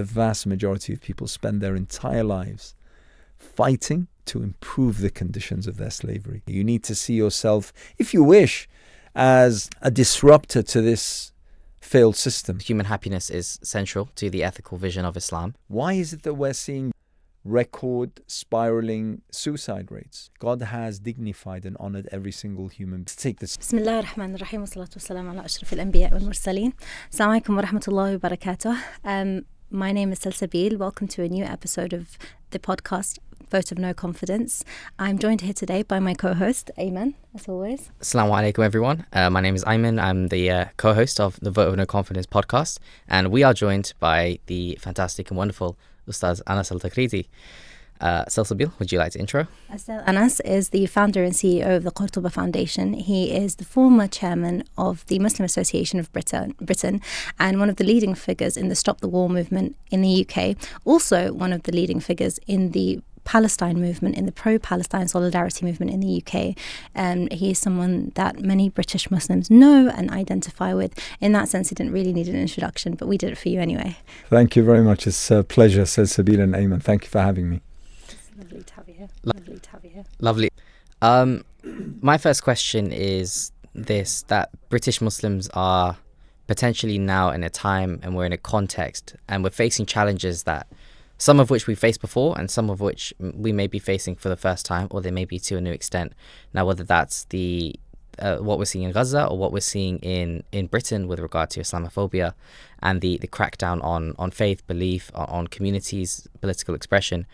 the vast majority of people spend their entire lives fighting to improve the conditions of their slavery. You need to see yourself, if you wish, as a disruptor to this failed system. Human happiness is central to the ethical vision of Islam. Why is it that we're seeing record spiraling suicide rates? God has dignified and honored every single human. Take this. بسم الله الرحمن الرحيم والصلاة والسلام على أشرف الأنبياء والمرسلين. السلام عليكم ورحمة الله وبركاته. My name is Salsabil. Welcome to a new episode of the podcast, Vote of No Confidence. I'm joined here today by my co-host, Ayman, as always. Assalamu alaikum, everyone. My name is Ayman. I'm the co-host of the Vote of No Confidence podcast, and we are joined by the fantastic and wonderful Ustaz Anas Altikriti. Salsabil, would you like to intro? Anas is the founder and CEO of the Qurtuba Foundation. He is the former chairman of the Muslim Association of Britain and one of the leading figures in the Stop the War movement in the UK. Also one of the leading figures in the Palestine movement, in the pro-Palestine solidarity movement in the UK. He is someone that many British Muslims know and identify with. In that sense, he didn't really need an introduction, but we did it for you anyway. Thank you very much. It's a pleasure, Salsabil and Ayman. Thank you for having me. Lovely to have you here. Lovely. My first question is this, that British Muslims are potentially now in a time and we're in a context and we're facing challenges that some of which we faced before and some of which we may be facing for the first time, or they may be to a new extent. Now, whether that's the what we're seeing in Gaza or what we're seeing in Britain with regard to Islamophobia and the crackdown on faith, belief, on communities, political expression.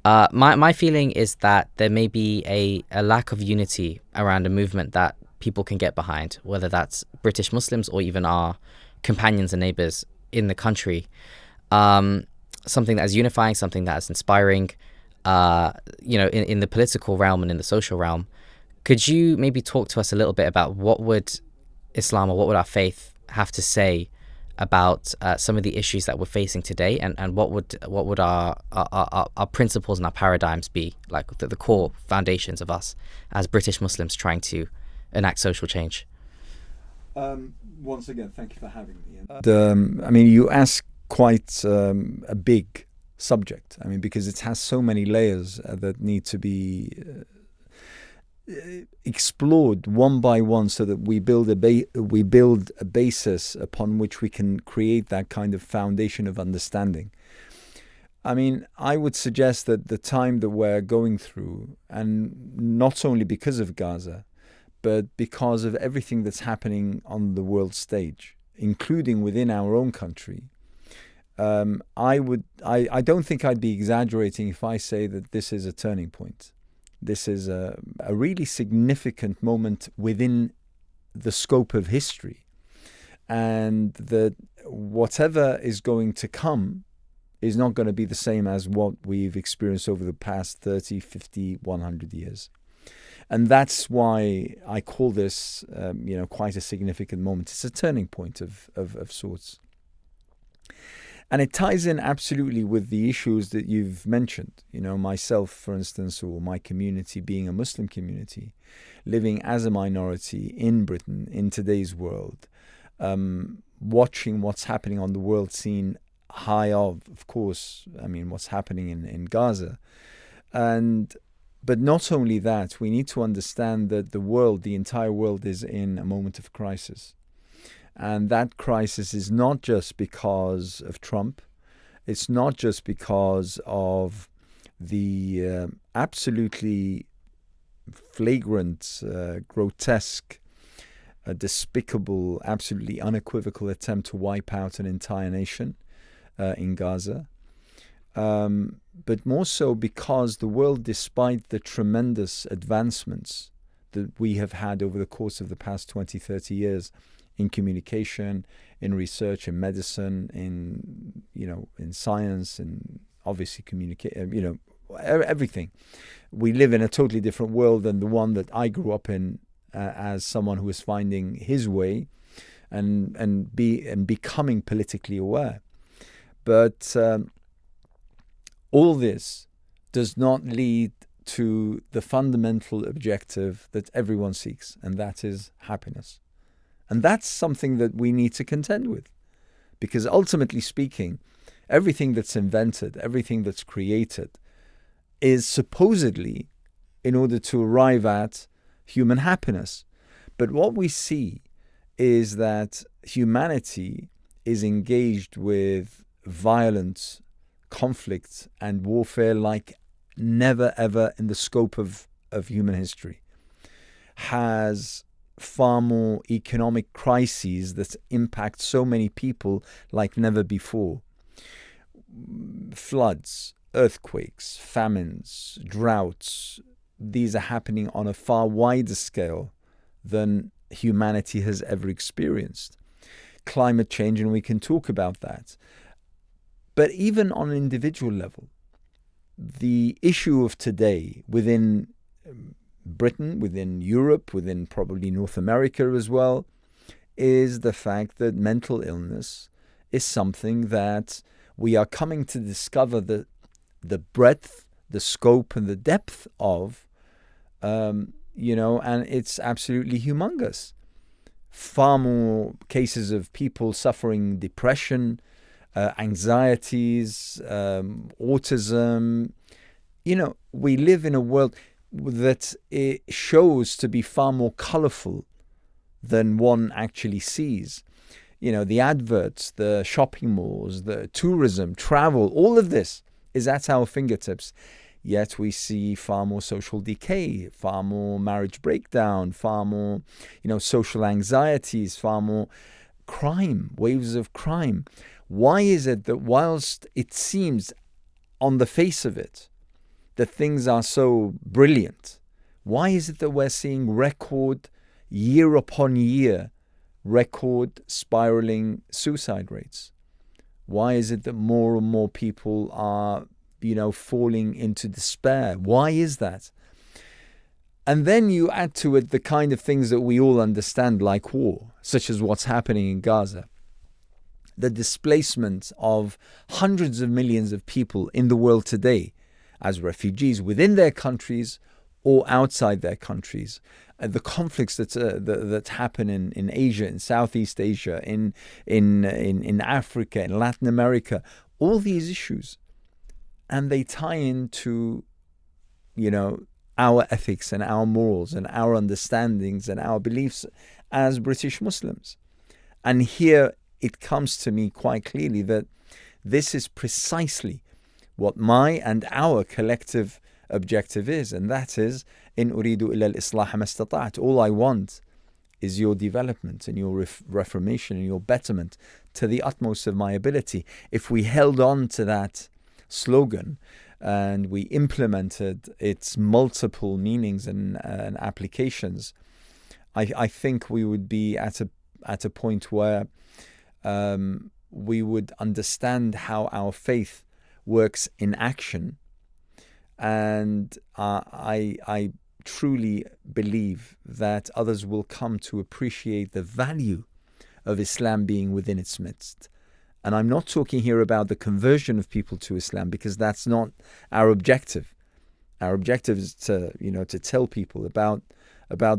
My feeling is that there may be a lack of unity around a movement that people can get behind, whether that's British Muslims or even our companions and neighbours in the country. Something that is unifying, something that is inspiring, in the political realm and in the social realm. Could you maybe talk to us a little bit about what would Islam or what would our faith have to say about some of the issues that we're facing today, and what would our principles and our paradigms be, like the core foundations of us as British Muslims trying to enact social change? Once again, thank you for having me. You ask quite a big subject. Because it has so many layers that need to be explored one by one, so that we build a basis upon which we can create that kind of foundation of understanding. I would suggest that the time that we're going through, and not only because of Gaza, but because of everything that's happening on the world stage, including within our own country, I don't think I'd be exaggerating if I say that this is a turning point. This is a really significant moment within the scope of history, and that whatever is going to come is not going to be the same as what we've experienced over the past 30, 50, 100 years. And that's why I call this, quite a significant moment. It's a turning point of sorts. And it ties in absolutely with the issues that you've mentioned. Myself, for instance, or my community being a Muslim community, living as a minority in Britain, in today's world, watching what's happening on the world scene, high of course, what's happening in Gaza. But not only that, we need to understand that the entire world is in a moment of crisis. And that crisis is not just because of Trump. It's not just because of the absolutely flagrant, grotesque, despicable, absolutely unequivocal attempt to wipe out an entire nation in Gaza. But more so because the world, despite the tremendous advancements that we have had over the course of the past 20, 30 years, in communication, in research, in medicine, in science, and obviously everything. We live in a totally different world than the one that I grew up in as someone who was finding his way and becoming politically aware. But all this does not lead to the fundamental objective that everyone seeks, and that is happiness. And that's something that we need to contend with, because ultimately speaking, everything that's invented, everything that's created is supposedly in order to arrive at human happiness. But what we see is that humanity is engaged with violence, conflict, and warfare like never ever in the scope of human history. Has far more economic crises that impact so many people like never before. Floods, earthquakes, famines, droughts, these are happening on a far wider scale than humanity has ever experienced. Climate change, and we can talk about that. But even on an individual level, the issue of today within Britain, within Europe, within probably North America as well, is the fact that mental illness is something that we are coming to discover the breadth, the scope, and the depth of, and it's absolutely humongous. Far more cases of people suffering depression, anxieties, autism. We live in a world that it shows to be far more colorful than one actually sees. The adverts, the shopping malls, the tourism, travel, all of this is at our fingertips. Yet we see far more social decay, far more marriage breakdown, far more, social anxieties, far more crime, waves of crime. Why is it that whilst it seems on the face of it that things are so brilliant, why is it that we're seeing record, year upon year, record spiraling suicide rates? Why is it that more and more people are, falling into despair? Why is that? And then you add to it the kind of things that we all understand, like war, such as what's happening in Gaza. The displacement of hundreds of millions of people in the world today as refugees within their countries or outside their countries. The conflicts that happen in Asia, in Southeast Asia, in Africa, in Latin America, all these issues. And they tie into, our ethics and our morals and our understandings and our beliefs as British Muslims. And here it comes to me quite clearly that this is precisely what my and our collective objective is, and that is, in uridu illa al-islah ma istata'at. All I want is your development and your reformation and your betterment to the utmost of my ability. If we held on to that slogan and we implemented its multiple meanings and applications, I think we would be at a point where we would understand how our faith works in action. And I truly believe that others will come to appreciate the value of Islam being within its midst. And I'm not talking here about the conversion of people to Islam, because that's not our objective. Our objective is to tell people about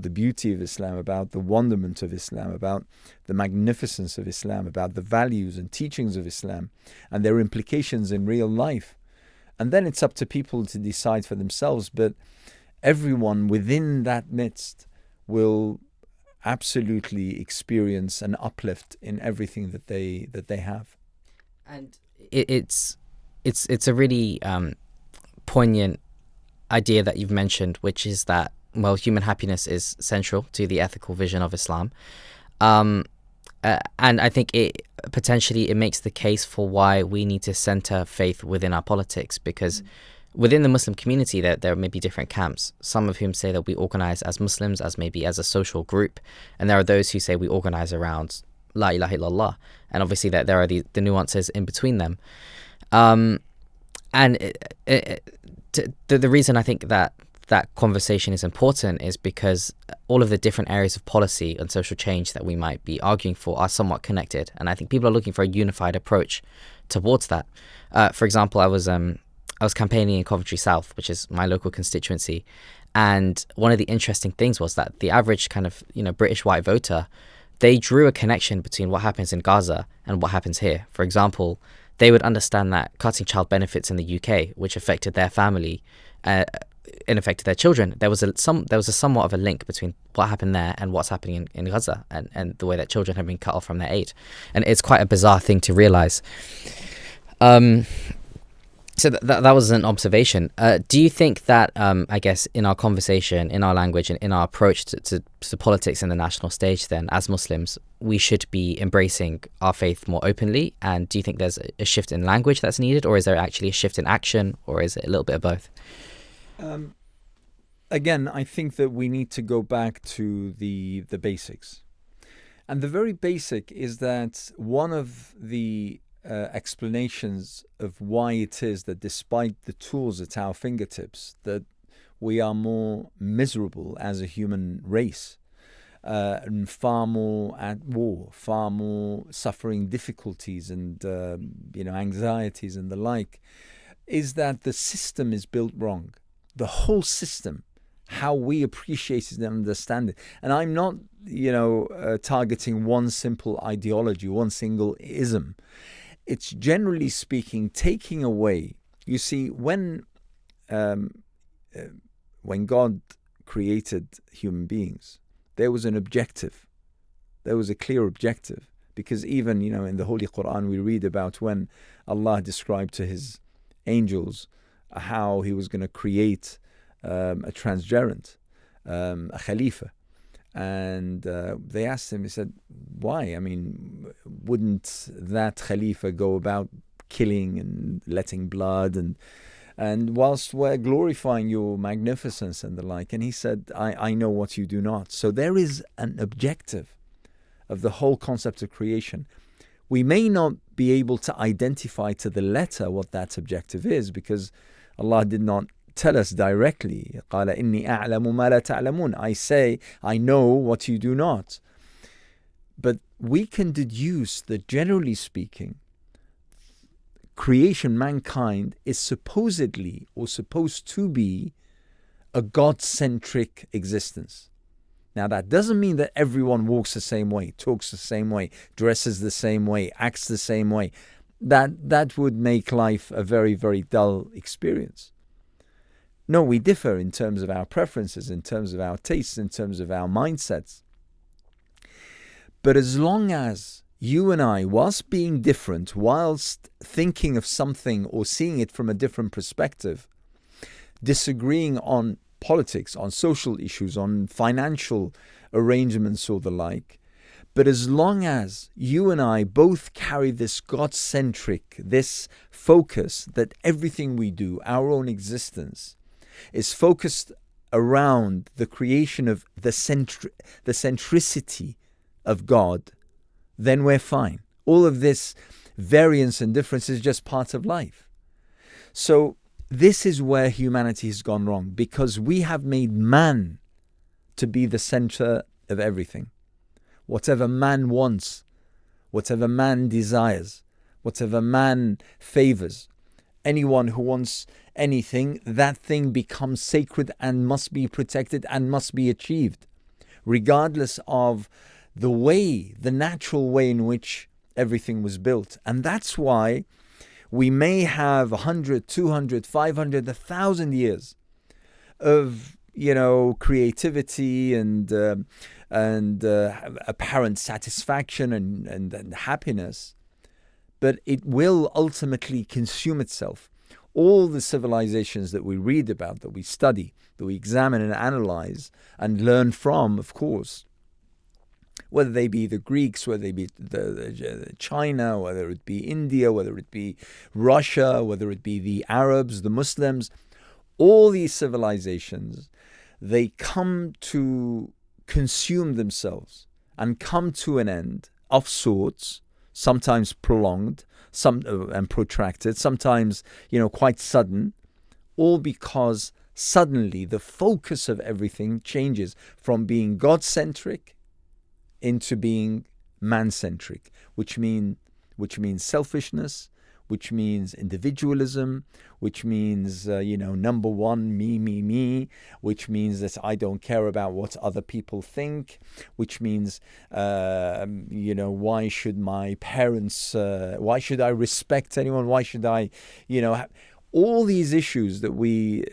the beauty of Islam, about the wonderment of Islam, about the magnificence of Islam, about the values and teachings of Islam and their implications in real life. And then it's up to people to decide for themselves. But everyone within that midst will absolutely experience an uplift in everything that they have. And it's a really poignant idea that you've mentioned, which is that, well, human happiness is central to the ethical vision of Islam. And I think it makes the case for why we need to center faith within our politics, because within the Muslim community there may be different camps, some of whom say that we organize as Muslims, as maybe as a social group, and there are those who say we organize around La ilaha illallah, and obviously that there are the nuances in between them. And the reason I think that conversation is important is because all of the different areas of policy and social change that we might be arguing for are somewhat connected, and I think people are looking for a unified approach towards that. For example, I was campaigning in Coventry South, which is my local constituency, and one of the interesting things was that the average kind of British white voter, they drew a connection between what happens in Gaza and what happens here. For example, they would understand that cutting child benefits in the UK, which affected their family and affected their children, there was a somewhat of a link between what happened there and what's happening in Gaza, and the way that children have been cut off from their aid. And it's quite a bizarre thing to realize. So that was an observation. Do you think that, I guess, in our conversation, in our language, and in our approach to politics in the national stage, then, as Muslims, we should be embracing our faith more openly? And do you think there's a shift in language that's needed, or is there actually a shift in action, or is it a little bit of both? Again, I think that we need to go back to the basics. And the very basic is that one of the explanations of why it is that despite the tools at our fingertips that we are more miserable as a human race, and far more at war, far more suffering difficulties and anxieties and the like, is that the system is built wrong. The whole system, how we appreciate it and understand it. And I'm not targeting one simple ideology, one single ism. It's generally speaking taking away. You see, when God created human beings, there was an objective. There was a clear objective. Because even, in the Holy Quran, we read about when Allah described to his angels how he was going to create a transgerent, a Khalifa. And they asked him, he said, why? I mean, wouldn't that Khalifa go about killing and letting blood and whilst we're glorifying your magnificence and the like? And he said, I know what you do not. So there is an objective of the whole concept of creation. We may not be able to identify to the letter what that objective is, because Allah did not tell us directly. قَالَ إِنِّي أَعْلَمُ مَا لَا تَعْلَمُونَ. I say, I know what you do not. But we can deduce that, generally speaking, creation, mankind, is supposedly or supposed to be a God-centric existence. Now, that doesn't mean that everyone walks the same way, talks the same way, dresses the same way, acts the same way. That would make life a very, very dull experience. No, we differ in terms of our preferences, in terms of our tastes, in terms of our mindsets. But as long as you and I, whilst being different, whilst thinking of something or seeing it from a different perspective, disagreeing on politics, on social issues, on financial arrangements or the like, but as long as you and I both carry this God-centric, this focus that everything we do, our own existence, is focused around the creation of the centricity of God, then we're fine. All of this variance and difference is just part of life. So this is where humanity has gone wrong, because we have made man to be the center of everything. Whatever man wants, whatever man desires, whatever man favors, anyone who wants anything, that thing becomes sacred and must be protected and must be achieved, regardless of the way, the natural way in which everything was built. And that's why we may have 100, 200, 500, 1,000 years of, creativity and apparent satisfaction and happiness, but it will ultimately consume itself. All the civilizations that we read about, that we study, that we examine and analyze and learn from, of course, whether they be the Greeks, whether they be the China, whether it be India, whether it be Russia, whether it be the Arabs, the Muslims, all these civilizations, they come to consume themselves and come to an end of sorts, sometimes prolonged, and protracted, sometimes, quite sudden, all because suddenly the focus of everything changes from being God-centric into being man-centric, which means selfishness, which means individualism, which means, number one, me, which means that I don't care about what other people think, which means, why should my parents, why should I respect anyone? Why should I, all these issues that we,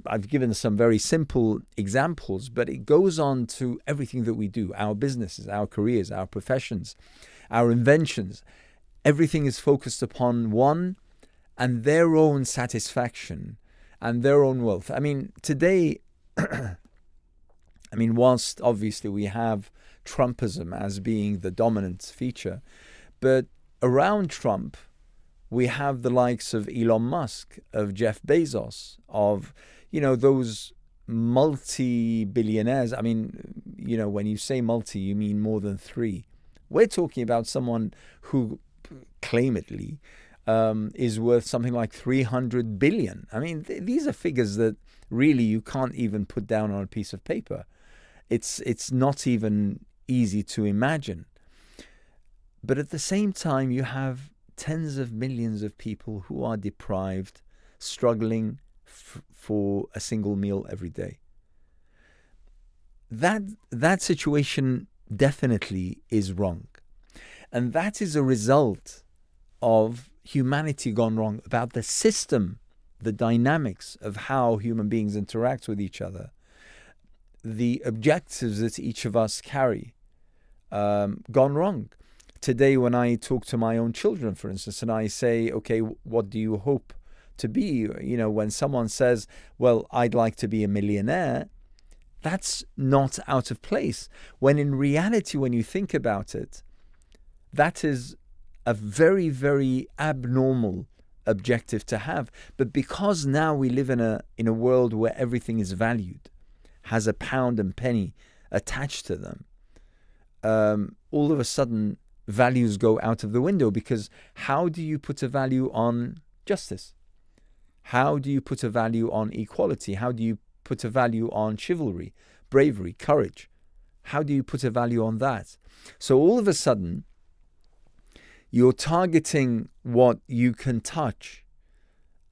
I've given some very simple examples, but it goes on to everything that we do, our businesses, our careers, our professions, our inventions. Everything is focused upon one and their own satisfaction and their own wealth. I mean, today, whilst obviously we have Trumpism as being the dominant feature, but around Trump, we have the likes of Elon Musk, of Jeff Bezos, of, those multi-billionaires. I mean, when you say multi, you mean more than three. We're talking about someone who claimedly is worth something like 300 billion. I mean, these are figures that really you can't even put down on a piece of paper. It's not even easy to imagine. But at the same time, you have tens of millions of people who are deprived, struggling for a single meal every day. That situation definitely is wrong. And that is a result of humanity gone wrong, about the system, the dynamics of how human beings interact with each other, the objectives that each of us carry, gone wrong. Today, when I talk to my own children, for instance, and I say, okay, what do you hope to be? When someone says, well, I'd like to be a millionaire, that's not out of place. When in reality, when you think about it, that is a very, very abnormal objective to have. But because now we live in a world where everything is valued, has a pound and penny attached to them, all of a sudden values go out of the window, because how do you put a value on justice? How do you put a value on equality? How do you put a value on chivalry, bravery, courage? How do you put a value on that? So all of a sudden, you're targeting what you can touch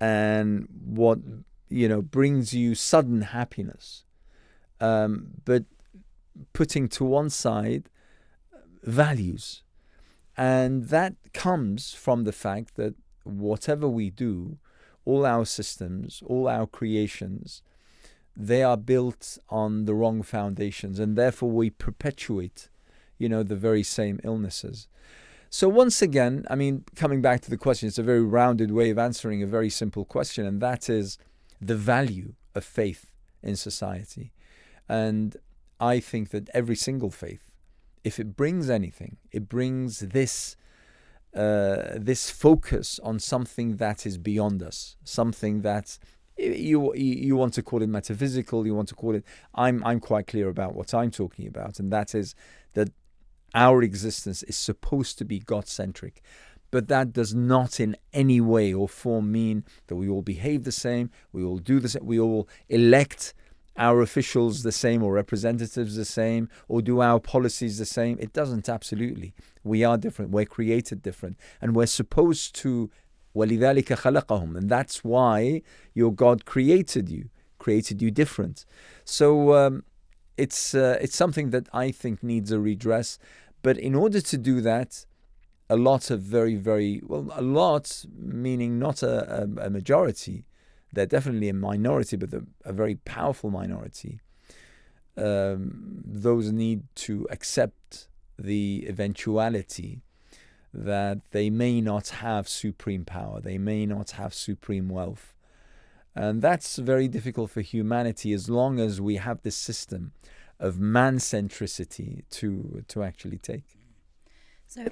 and what, brings you sudden happiness. But putting to one side values. And that comes from the fact that whatever we do, all our systems, all our creations, they are built on the wrong foundations, and therefore we perpetuate, the very same illnesses. So once again, coming back to the question, it's a very rounded way of answering a very simple question, and that is the value of faith in society. And I think that every single faith, if it brings anything, it brings this focus on something that is beyond us, something that you want to call it metaphysical, you want to call it. I'm quite clear about what I'm talking about, and that is that our existence is supposed to be God-centric. But that does not in any way or form mean that we all behave the same, we all do the same, we all elect our officials the same, or representatives the same, or do our policies the same. It doesn't, absolutely. We are different. We're created different. And we're supposed to, وَلِذَلِكَ خَلَقَهُمْ. And that's why your God created you different. So it's something that I think needs a redress. But in order to do that, a lot of very, very, well, a lot, meaning not a majority, they're definitely a minority, but a very powerful minority. Those need to accept the eventuality that they may not have supreme power, they may not have supreme wealth. And that's very difficult for humanity as long as we have this system of man-centricity to actually take. So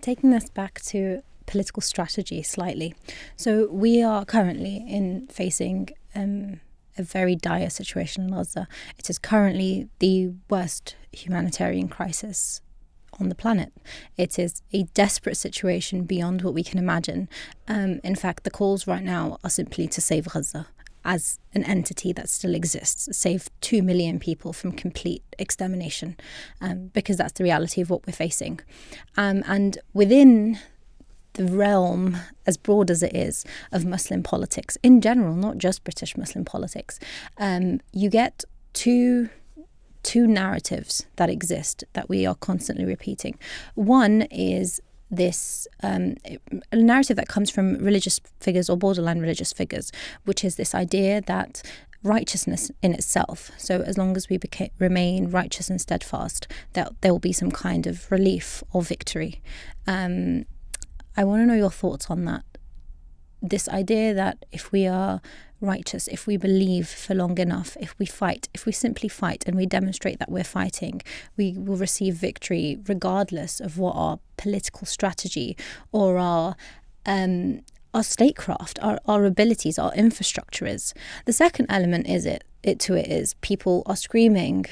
taking this back to political strategy slightly. So we are currently facing a very dire situation in Gaza. It is currently the worst humanitarian crisis on the planet. It is a desperate situation beyond what we can imagine. In fact, the calls right now are simply to save Gaza as an entity that still exists, save 2 million people from complete extermination, because that's the reality of what we're facing. And within realm, as broad as it is, of Muslim politics in general, not just British Muslim politics, you get two narratives that exist that we are constantly repeating. One is this a narrative that comes from religious figures or borderline religious figures, which is this idea that righteousness in itself, so as long as we remain righteous and steadfast, that there will be some kind of relief or victory. I want to know your thoughts on that. This idea that if we are righteous, if we believe for long enough, if we fight, if we simply fight and we demonstrate that we're fighting, we will receive victory regardless of what our political strategy or our statecraft, our abilities, our infrastructure is. The second element is people are screaming,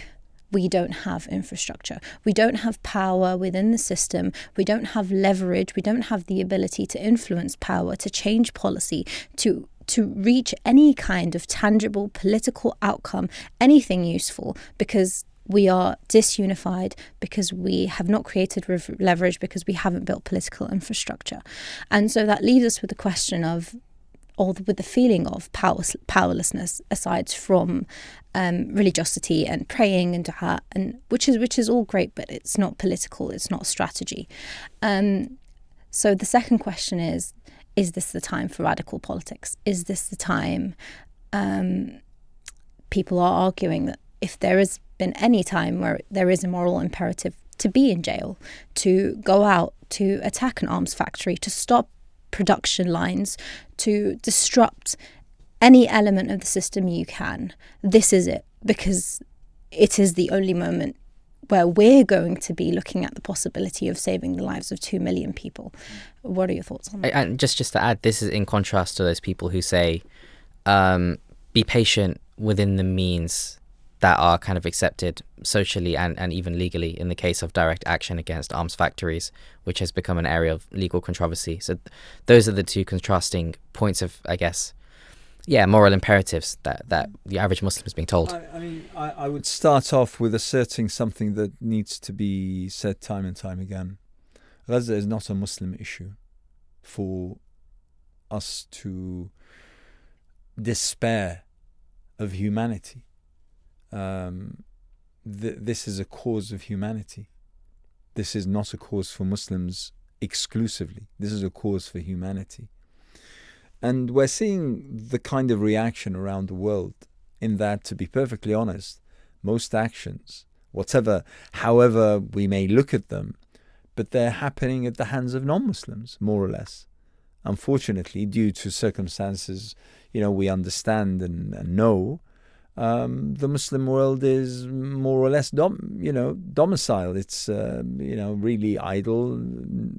we don't have infrastructure. We don't have power within the system. We don't have leverage. We don't have the ability to influence power, to change policy, to reach any kind of tangible political outcome, anything useful, because we are disunified, because we have not created leverage, because we haven't built political infrastructure. And so that leaves us with the question of, or with the feeling of powerlessness, aside from religiosity and praying and dua, and which is all great, but it's not political, it's not strategy. So the second question is this the time for radical politics? Is this the time? People are arguing that if there has been any time where there is a moral imperative to be in jail, to go out, to attack an arms factory, to stop production lines, to disrupt any element of the system you can, this is it, because it is the only moment where we're going to be looking at the possibility of saving the lives of 2 million people. What are your thoughts on that? And just to add, this is in contrast to those people who say, be patient within the means that are kind of accepted socially and even legally, in the case of direct action against arms factories, which has become an area of legal controversy. So those are the two contrasting points of, I guess, moral imperatives that the average Muslim is being told. I would start off with asserting something that needs to be said time and time again. Gaza is not a Muslim issue for us to despair of humanity. This is a cause of humanity. This is not a cause for Muslims exclusively. This is a cause for humanity. And we're seeing the kind of reaction around the world in that, to be perfectly honest, most actions, however we may look at them, but they're happening at the hands of non-Muslims, more or less. Unfortunately, due to circumstances, we understand and know, the Muslim world is more or less domiciled. It's really idle,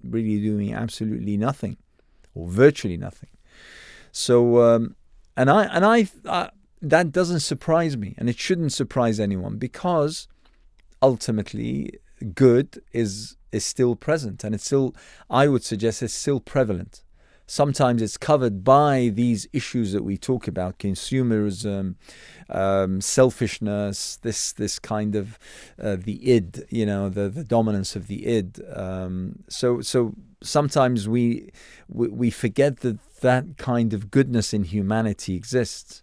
really doing absolutely nothing, or virtually nothing. So that doesn't surprise me, and it shouldn't surprise anyone, because ultimately good is still present, and it's still, I would suggest, it's still prevalent. Sometimes it's covered by these issues that we talk about: consumerism, selfishness, this kind of the id, the dominance of the id. So sometimes we forget that kind of goodness in humanity exists.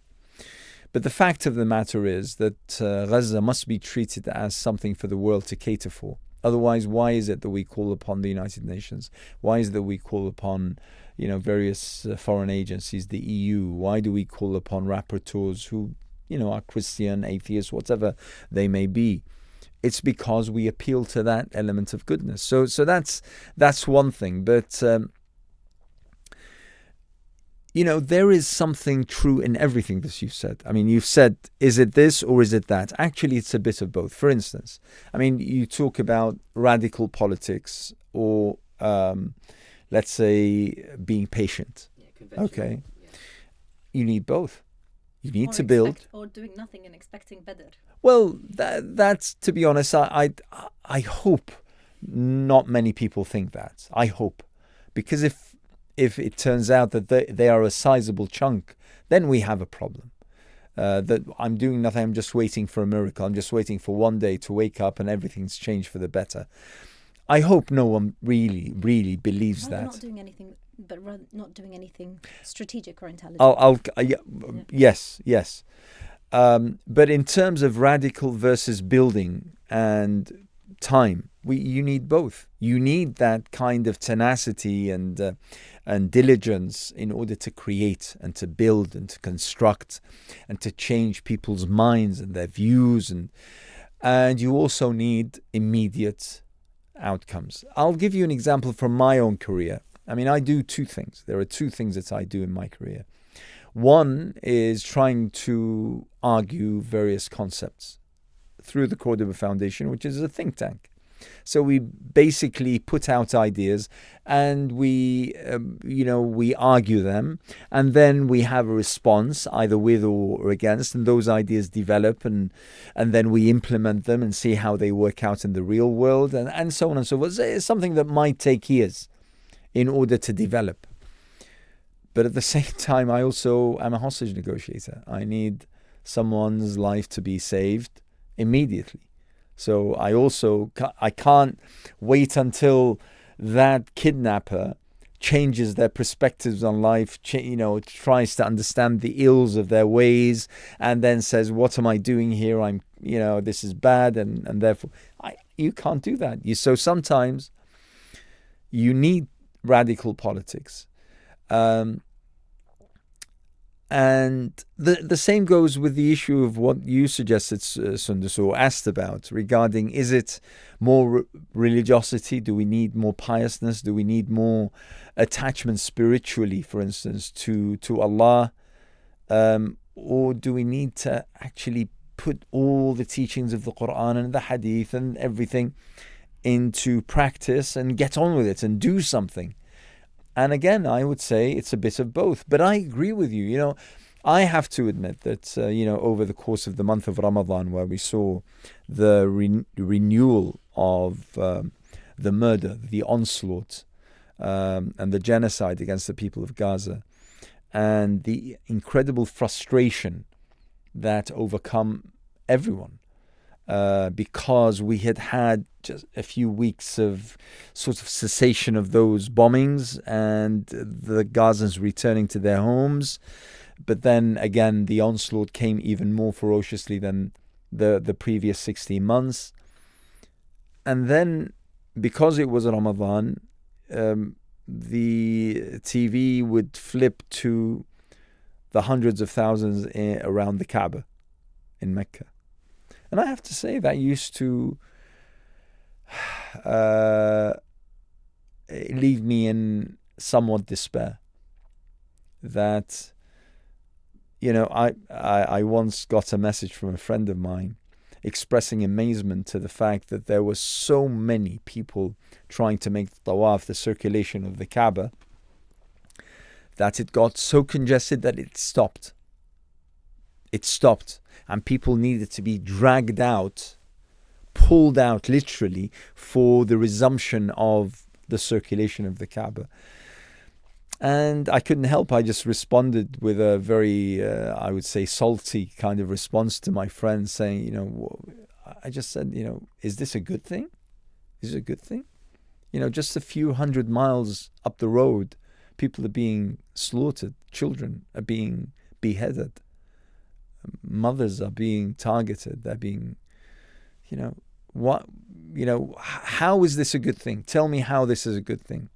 But the fact of the matter is that Gaza must be treated as something for the world to cater for. Otherwise, why is it that we call upon the United Nations? Why is it that we call upon various foreign agencies, the EU? Why do we call upon rapporteurs who, are Christian, atheists, whatever they may be? It's because we appeal to that element of goodness. So that's one thing. But there is something true in everything that you've said. You've said, is it this or is it that? Actually, it's a bit of both. For instance, you talk about radical politics or, let's say, being patient. Okay. Yeah. You need both. You need to build. Or doing nothing and expecting better. Well, that's, to be honest, I hope not many people think that. I hope. Because if it turns out that they are a sizable chunk, then we have a problem. That I'm doing nothing, I'm just waiting for a miracle. I'm just waiting for one day to wake up and everything's changed for the better. I hope no one really believes Rather that. not doing anything, but rather not doing anything strategic or intelligent. Yes. But in terms of radical versus building and time, you need both. You need that kind of tenacity and diligence in order to create and to build and to construct and to change people's minds and their views, and you also need immediate outcomes. I'll give you an example from my own career. I mean, I do two things. There are two things that I do in my career. One is trying to argue various concepts through the Cordoba Foundation, which is a think tank. So we basically put out ideas and we argue them, and then we have a response either with or against, and those ideas develop and then we implement them and see how they work out in the real world, and so on and so forth. It's something that might take years in order to develop. But at the same time, I also am a hostage negotiator. I need someone's life to be saved immediately. So I can't wait until that kidnapper changes their perspectives on life, tries to understand the ills of their ways, and then says, "What am I doing here? This is bad," and therefore you can't do that. So sometimes you need radical politics. And the same goes with the issue of what you suggested, Sundus, or asked about regarding, is it more religiosity? Do we need more piousness? Do we need more attachment spiritually, for instance, to Allah? Or do we need to actually put all the teachings of the Quran and the Hadith and everything into practice and get on with it and do something? And again, I would say it's a bit of both. But I agree with you. I have to admit that, over the course of the month of Ramadan, where we saw the renewal of the murder, the onslaught, and the genocide against the people of Gaza, and the incredible frustration that overcome everyone, because we had just a few weeks of sort of cessation of those bombings and the Gazans returning to their homes. But then again, the onslaught came even more ferociously than the previous 16 months. And then, because it was Ramadan, the TV would flip to the hundreds of thousands around the Kaaba in Mecca. And I have to say that used to leave me in somewhat despair. That, I once got a message from a friend of mine expressing amazement to the fact that there were so many people trying to make the tawaf, the circulation of the Kaaba, that it got so congested that it stopped. It stopped. And people needed to be dragged out, pulled out literally, for the resumption of the circulation of the Kaaba. And I couldn't help. I just responded with a very, I would say, salty kind of response to my friend, saying, I just said, is this a good thing? Is it a good thing? Just a few 100 miles up the road, people are being slaughtered, children are being beheaded, mothers are being targeted, they're being, how is this a good thing? Tell me how this is a good thing.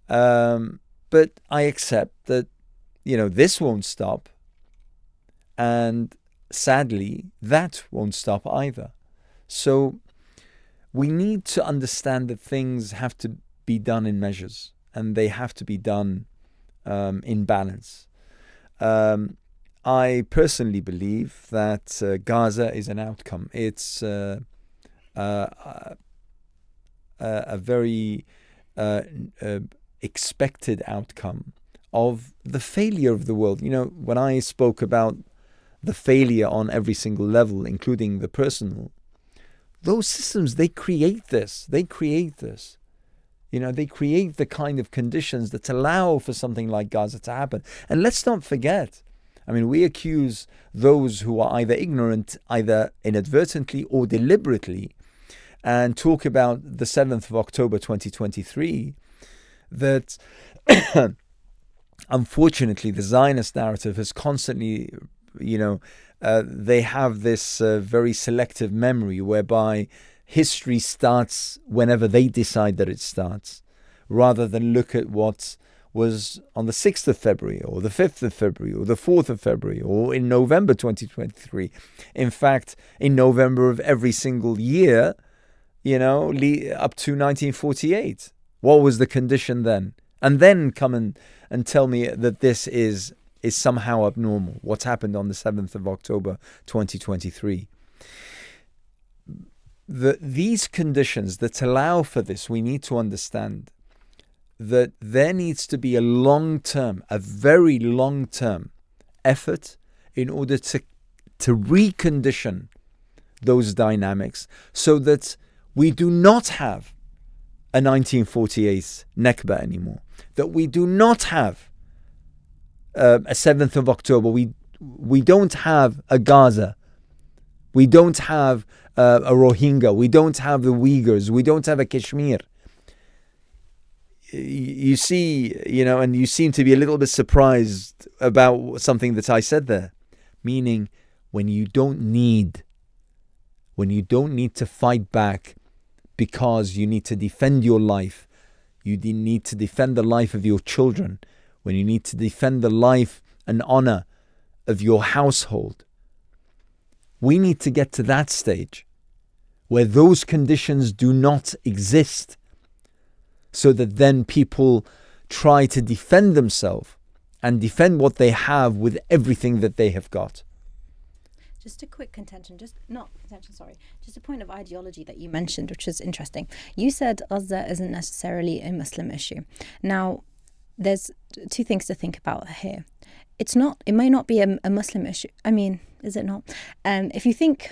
But I accept that, this won't stop. And sadly, that won't stop either. So we need to understand that things have to be done in measures, and they have to be done in balance. I personally believe that Gaza is an outcome. It's a very expected outcome of the failure of the world. When I spoke about the failure on every single level, including the personal, those systems, they create this. They create the kind of conditions that allow for something like Gaza to happen. And let's not forget, we accuse those who are either ignorant, either inadvertently or deliberately, and talk about the 7th of October 2023, that unfortunately the Zionist narrative has constantly, they have this very selective memory whereby history starts whenever they decide that it starts, rather than look at what was on the 6th of February or the 5th of February or the 4th of February or in November 2023. In fact, in November of every single year, up to 1948. What was the condition then? And then come and tell me that this is somehow abnormal. What happened on the 7th of October 2023? These conditions that allow for this, we need to understand that there needs to be a very long-term effort in order to recondition those dynamics so that we do not have a 1948 Nakba anymore, that we do not have a 7th of October, we don't have a Gaza, we don't have a Rohingya, we don't have the Uyghurs, we don't have a Kashmir. You see, and you seem to be a little bit surprised about something that I said there, meaning when you don't need to fight back because you need to defend your life, you need to defend the life of your children, when you need to defend the life and honor of your household. We need to get to that stage where those conditions do not exist, so that then people try to defend themselves and defend what they have with everything that they have got. Just a quick just a point of ideology that you mentioned, which is interesting. You said Gaza isn't necessarily a Muslim issue. Now, there's two things to think about here. It may not be a Muslim issue. I mean, is it not? If you think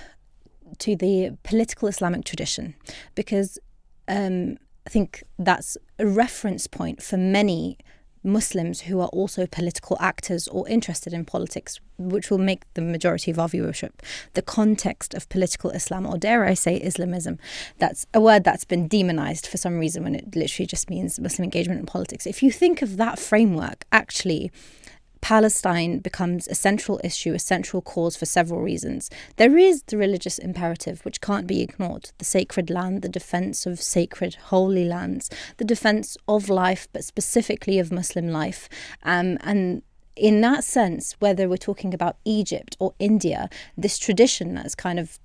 to the political Islamic tradition, because I think that's a reference point for many Muslims who are also political actors or interested in politics, which will make the majority of our viewership. The context of political Islam, or dare I say Islamism, that's a word that's been demonized for some reason when it literally just means Muslim engagement in politics. If you think of that framework, actually Palestine becomes a central issue, a central cause for several reasons. There is the religious imperative, which can't be ignored. The sacred land, the defense of sacred holy lands, the defense of life, but specifically of Muslim life. And in that sense, whether we're talking about Egypt or India, this tradition that's kind of,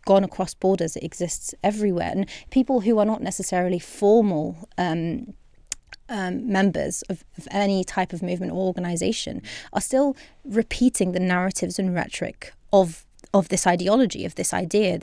gone across borders, it exists everywhere. And people who are not necessarily formal members of any type of movement or organization are still repeating the narratives and rhetoric of this ideology, of this idea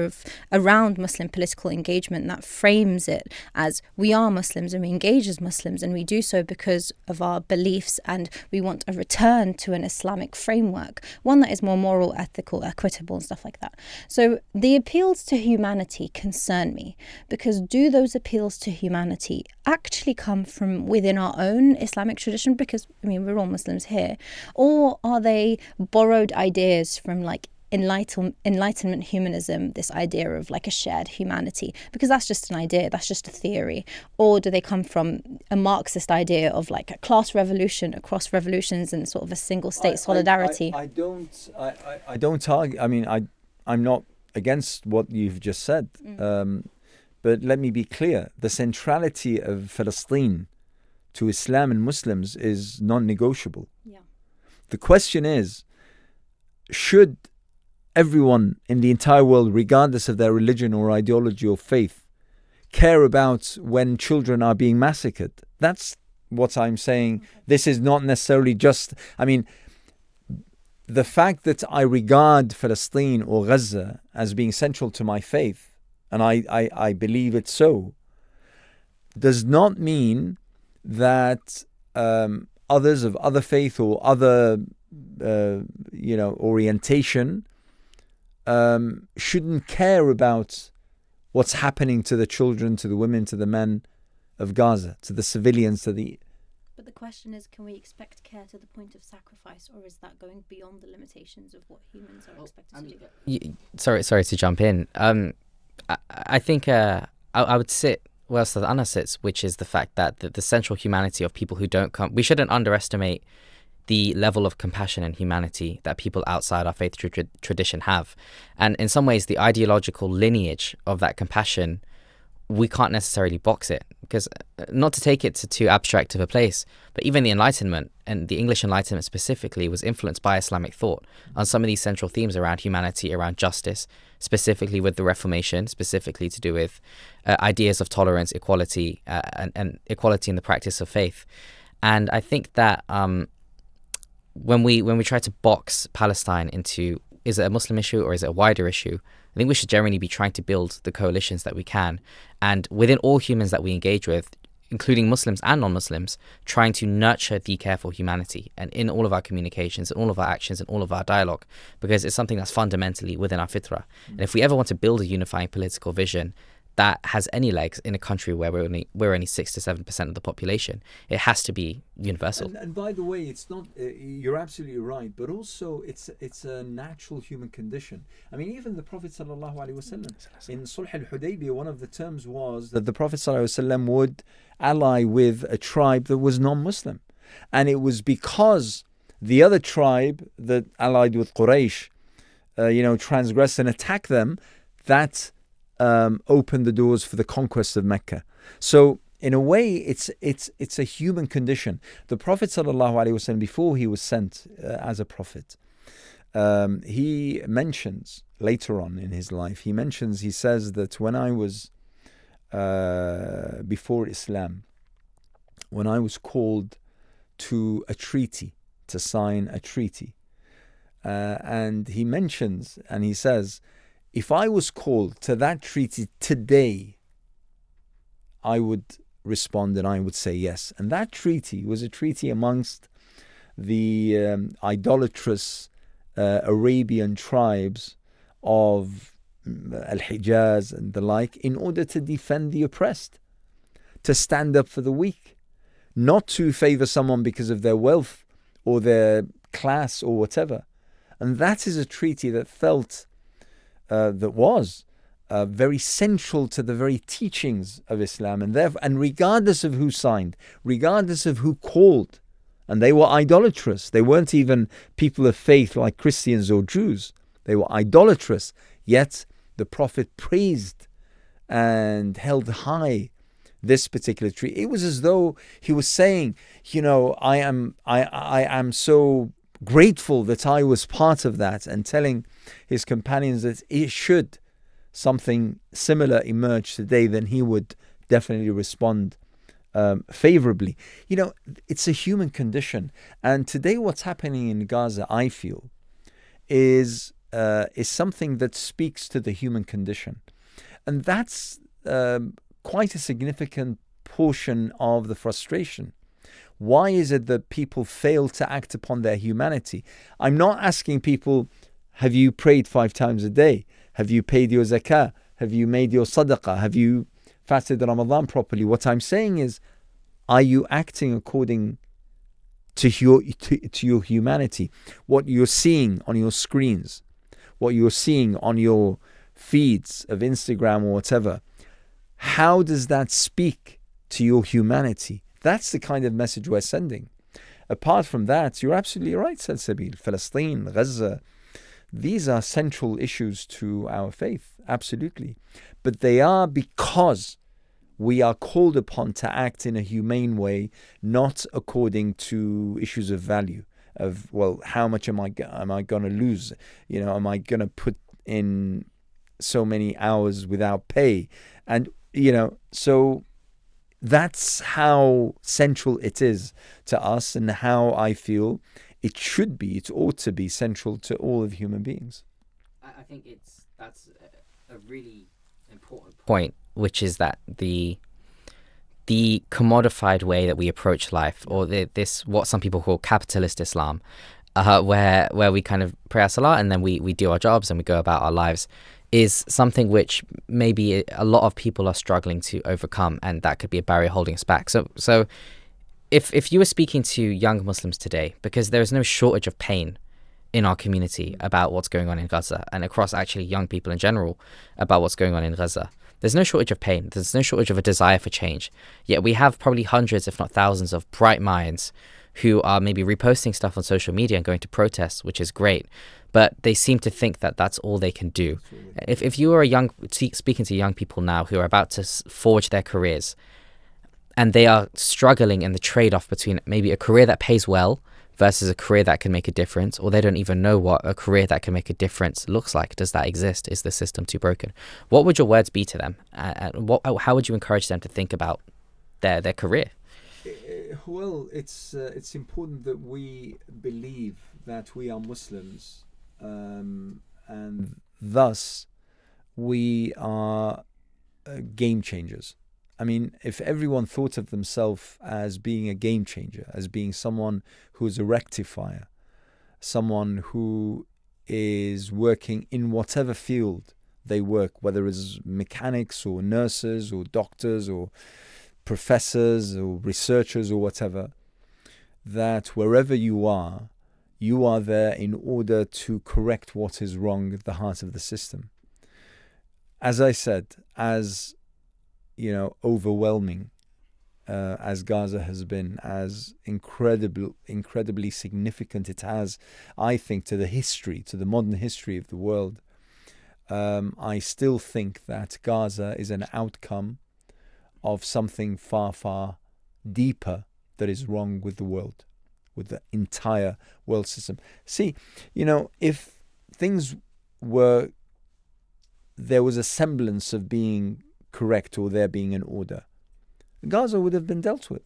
of around Muslim political engagement that frames it as we are Muslims and we engage as Muslims and we do so because of our beliefs and we want a return to an Islamic framework, one that is more moral, ethical, equitable and stuff like that. So the appeals to humanity concern me, because do those appeals to humanity actually come from within our own Islamic tradition? Because, we're all Muslims here. Or are they borrowed ideas from Enlightenment humanism, this idea of a shared humanity, because that's just an idea, that's just a theory? Or do they come from a Marxist idea of a class revolution across revolutions and sort of a single state solidarity? I don't argue. I'm not against what you've just said, but let me be clear: the centrality of Palestine to Islam and Muslims is non-negotiable. Yeah. The question is, should everyone in the entire world, regardless of their religion or ideology or faith, care about when children are being massacred? That's what I'm saying. This is not necessarily just, the fact that I regard Palestine or Gaza as being central to my faith, and I believe it so, does not mean that others of other faith or other orientation shouldn't care about what's happening to the children, to the women, to the men of Gaza, to the civilians, to the But the question is, can we expect care to the point of sacrifice, or is that going beyond the limitations of what humans are expected to do? Sorry to jump in. I think I would sit where Anna sits, which is the fact that the central humanity of people who don't come. We shouldn't underestimate the level of compassion and humanity that people outside our faith tradition have. And in some ways, the ideological lineage of that compassion, we can't necessarily box it, because not to take it to too abstract of a place, but even the Enlightenment, and the English Enlightenment specifically, was influenced by Islamic thought on some of these central themes around humanity, around justice, specifically with the Reformation, specifically to do with ideas of tolerance, equality, and equality in the practice of faith. And I think that when we try to box Palestine into, is it a Muslim issue or is it a wider issue, I think we should generally be trying to build the coalitions that we can, and within all humans that we engage with, including Muslims and non-Muslims, trying to nurture the care for humanity, and in all of our communications, and all of our actions, and all of our dialogue, because it's something that's fundamentally within our fitrah. And if we ever want to build a unifying political vision that has any legs in a country where we're only 6 to 7% of the population, it has to be universal. And by the way, it's not. You're absolutely right, but also it's a natural human condition. I mean, even the Prophet ﷺ in Sulh al-Hudaybiyah, one of the terms was that the Prophet ﷺ would ally with a tribe that was non-Muslim, and it was because the other tribe that allied with Quraysh, transgressed and attacked them, that opened the doors for the conquest of Mecca. So in a way, it's a human condition. The Prophet ﷺ, before he was sent as a prophet, he mentions later on in his life, he says that when I was before Islam, when I was called to a treaty, to sign a treaty, and he mentions and he says, if I was called to that treaty today, I would respond and I would say yes. And that treaty was a treaty amongst the idolatrous Arabian tribes of Al-Hijaz and the like, in order to defend the oppressed, to stand up for the weak, not to favor someone because of their wealth or their class or whatever. And that is a treaty that was very central to the very teachings of Islam, and regardless of who signed, regardless of who called, and they were idolatrous. They weren't even people of faith like Christians or Jews. They were idolatrous. Yet the Prophet praised and held high this particular treaty. It was as though he was saying, I am so grateful that I was part of that, and telling his companions that should something similar emerge today, then he would definitely respond favorably. It's a human condition, and today what's happening in Gaza, I feel, is something that speaks to the human condition, and that's quite a significant portion of the frustration. Why is it that people fail to act upon their humanity? I'm not asking people, have you prayed 5 times a day? Have you paid your zakah? Have you made your sadaqah? Have you fasted Ramadan properly? What I'm saying is, are you acting according to your humanity? What you're seeing on your screens, what you're seeing on your feeds of Instagram or whatever, how does that speak to your humanity? That's the kind of message we're sending. Apart from that, you're absolutely right, Salsabil. Palestine, Gaza, these are central issues to our faith, absolutely. But they are because we are called upon to act in a humane way, not according to issues of value, of, well, how much am I going to lose? Am I going to put in so many hours without pay? And, so that's how central it is to us, and how I feel it ought to be central to all of human beings. I think that's a really important point, which is that the commodified way that we approach life, or this what some people call capitalist Islam, where we kind of pray our salah and then we do our jobs and we go about our lives, is something which maybe a lot of people are struggling to overcome, and that could be a barrier holding us back. So if you were speaking to young Muslims today, because there is no shortage of pain in our community about what's going on in Gaza, and across actually young people in general about what's going on in Gaza. There's no shortage of pain. There's no shortage of a desire for change. Yet we have probably hundreds, if not thousands, of bright minds who are maybe reposting stuff on social media and going to protests, which is great. But they seem to think that that's all they can do. If you are speaking to young people now who are about to forge their careers, and they are struggling in the trade-off between maybe a career that pays well versus a career that can make a difference, or they don't even know what a career that can make a difference looks like. Does that exist? Is the system too broken? What would your words be to them? How would you encourage them to think about their career? Well, it's important that we believe that we are Muslims, and thus we are game changers. I mean, if everyone thought of themselves as being a game changer, as being someone who's a rectifier, someone who is working in whatever field they work, whether it's mechanics or nurses or doctors or professors or researchers or whatever, that wherever you are there in order to correct what is wrong at the heart of the system. As I said, as overwhelming as Gaza has been, as incredibly significant it has, I think, to the modern history of the world, I still think that Gaza is an outcome of something far, far deeper that is wrong with the world, with the entire world system. See, if there was a semblance of being correct or there being an order, Gaza would have been dealt with.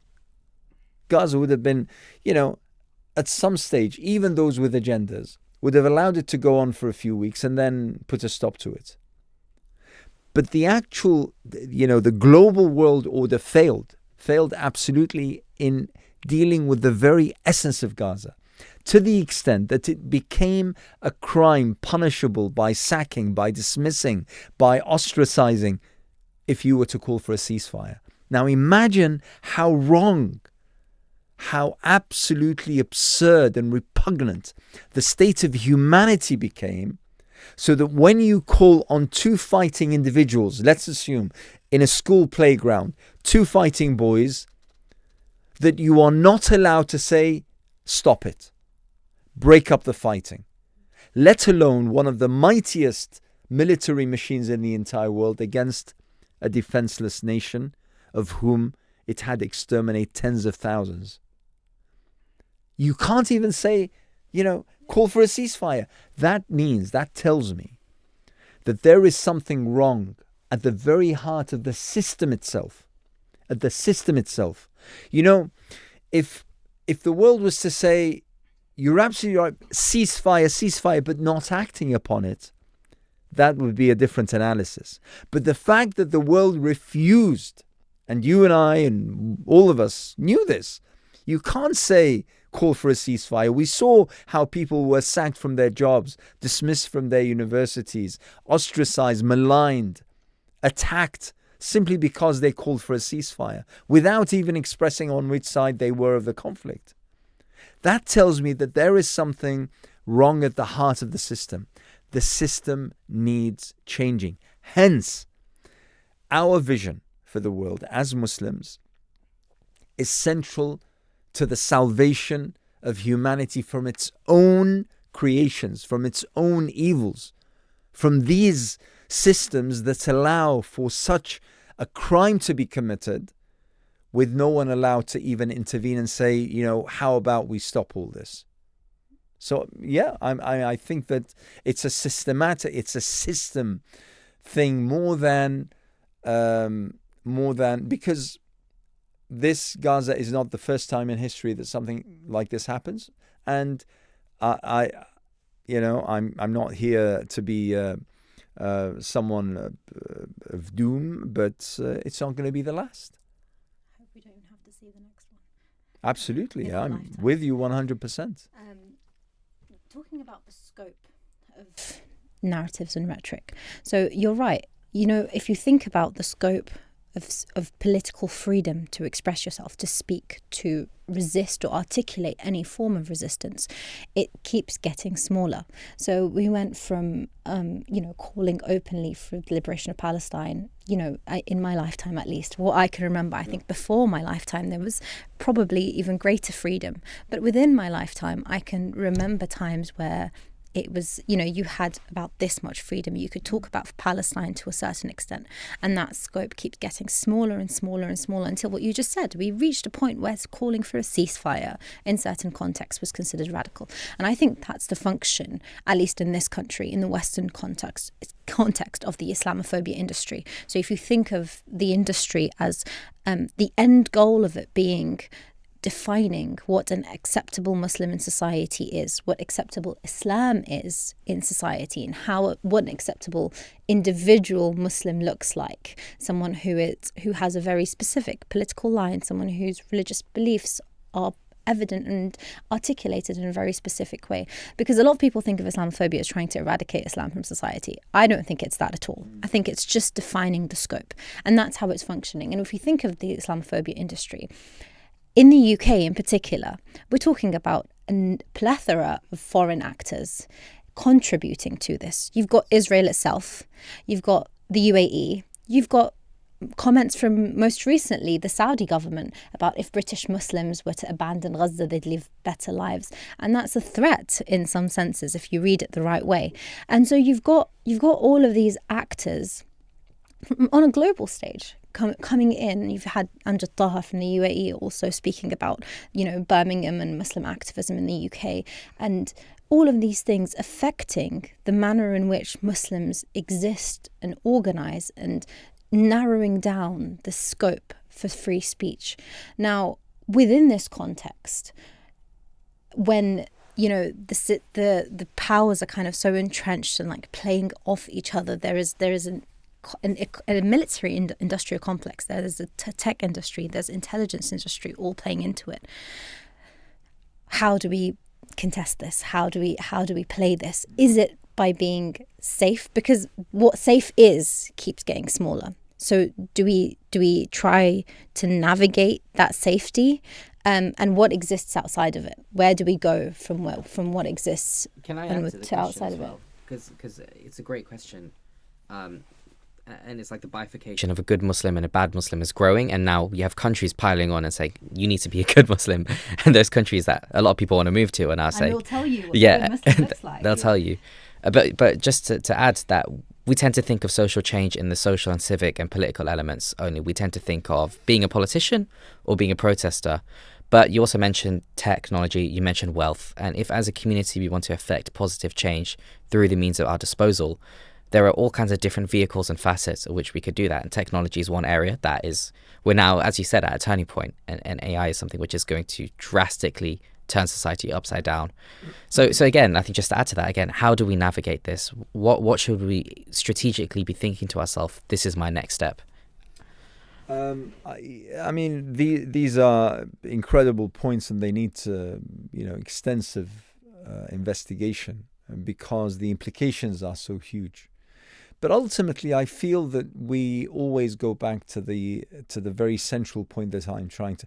Gaza would have been, at some stage, even those with agendas would have allowed it to go on for a few weeks and then put a stop to it. But the actual, the global world order failed absolutely in dealing with the very essence of Gaza, to the extent that it became a crime punishable by sacking, by dismissing, by ostracizing, if you were to call for a ceasefire. Now imagine how wrong, how absolutely absurd and repugnant the state of humanity became, so that when you call on two fighting individuals, let's assume in a school playground, two fighting boys, that you are not allowed to say, stop it, break up the fighting, let alone one of the mightiest military machines in the entire world against a defenseless nation of whom it had exterminated tens of thousands. You can't even say, call for a ceasefire. That tells me that there is something wrong at the very heart of the system itself. At the system itself. If the world was to say, you're absolutely right, ceasefire, but not acting upon it, that would be a different analysis. But the fact that the world refused, and you and I and all of us knew this, you can't say call for a ceasefire. We saw how people were sacked from their jobs, dismissed from their universities, ostracized, maligned, attacked, simply because they called for a ceasefire, without even expressing on which side they were of the conflict. That tells me that there is something wrong at the heart of the system. The system needs changing. Hence, our vision for the world as Muslims is central to the salvation of humanity from its own creations, from its own evils, from these systems that allow for such a crime to be committed with no one allowed to even intervene and say, how about we stop all this? So, yeah, I think that it's a system thing more than because this Gaza is not the first time in history that something like this happens, and I'm not here to be someone of doom, but it's not going to be the last. I hope we don't have to see the next one. Absolutely, I'm with you 100%. Talking about the scope of narratives and rhetoric. So you're right. If you think about the scope of political freedom to express yourself, to speak, to resist or articulate any form of resistance, it keeps getting smaller. So we went from, calling openly for the liberation of Palestine, in my lifetime at least, what I can remember. I think before my lifetime, there was probably even greater freedom. But within my lifetime, I can remember times where it was, you had about this much freedom. You could talk about Palestine to a certain extent, and that scope keeps getting smaller and smaller and smaller until what you just said. We reached a point where calling for a ceasefire in certain contexts was considered radical. And I think that's the function, at least in this country, in the Western context of the Islamophobia industry. So if you think of the industry as the end goal of it being defining what an acceptable Muslim in society is, what acceptable Islam is in society, and what an acceptable individual Muslim looks like. Someone who has a very specific political line, someone whose religious beliefs are evident and articulated in a very specific way. Because a lot of people think of Islamophobia as trying to eradicate Islam from society. I don't think it's that at all. I think it's just defining the scope, and that's how it's functioning. And if you think of the Islamophobia industry, in the UK in particular, we're talking about a plethora of foreign actors contributing to this. You've got Israel itself, you've got the UAE, you've got comments from most recently the Saudi government about if British Muslims were to abandon Gaza, they'd live better lives. And that's a threat in some senses if you read it the right way. And so you've got all of these actors on a global stage coming in. You've had Amjad Taha from the UAE also speaking about, Birmingham and Muslim activism in the UK, and all of these things affecting the manner in which Muslims exist and organize, and narrowing down the scope for free speech. Now, within this context, when the powers are kind of so entrenched and like playing off each other, there is a military industrial complex. There's a tech industry, there's intelligence industry, all playing into it. How do we contest this? How do we play this? Is it by being safe? Because what safe is keeps getting smaller. So do we try to navigate that safety? And what exists outside of it? Where do we go from what exists? Can I add to the outside of it? Because it's a great question. And it's like the bifurcation of a good Muslim and a bad Muslim is growing, and now you have countries piling on and saying you need to be a good Muslim, and there's countries that a lot of people want to move to and are saying, they'll tell you what a good Muslim looks like. They'll tell you. But just to add that, we tend to think of social change in the social and civic and political elements only. We tend to think of being a politician or being a protester. But you also mentioned technology, you mentioned wealth, and if as a community we want to affect positive change through the means at our disposal, there are all kinds of different vehicles and facets of which we could do that. And technology is one area that we're now, as you said, at a turning point. And AI is something which is going to drastically turn society upside down. So again, I think just to add to that, again, how do we navigate this? What should we strategically be thinking to ourselves? This is my next step. I mean, these are incredible points, and they need extensive investigation because the implications are so huge. But ultimately, I feel that we always go back to the very central point that I'm trying to.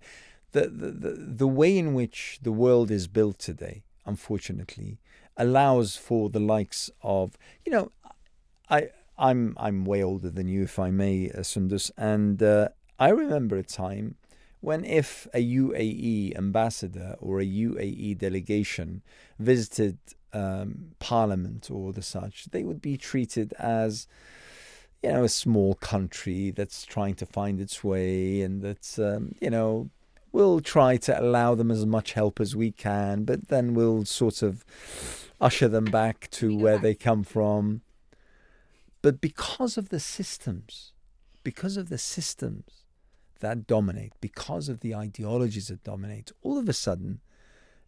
The way in which the world is built today, unfortunately, allows for the likes of, I'm way older than you, if I may, Sundus, and I remember a time when if a UAE ambassador or a UAE delegation visited Parliament or the such, they would be treated as, a small country that's trying to find its way, and that's, we'll try to allow them as much help as we can, but then we'll sort of usher them back to where they come from. But because of the systems that dominate, because of the ideologies that dominate, all of a sudden,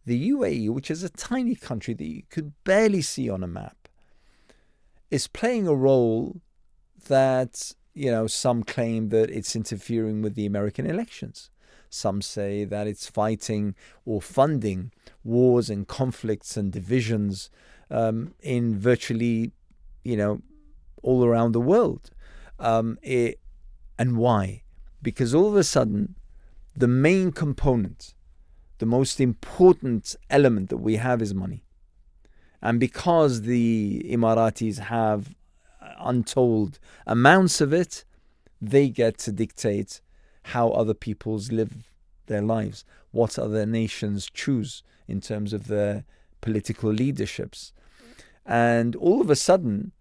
the UAE, which is a tiny country that you could barely see on a map, is playing a role that, some claim that it's interfering with the American elections. Some say that it's fighting or funding wars and conflicts and divisions in virtually, all around the world. And why? Because all of a sudden, the main component, the most important element that we have is money. And because the Emiratis have untold amounts of it, they get to dictate how other peoples live their lives, what other nations choose in terms of their political leaderships. And all of a sudden,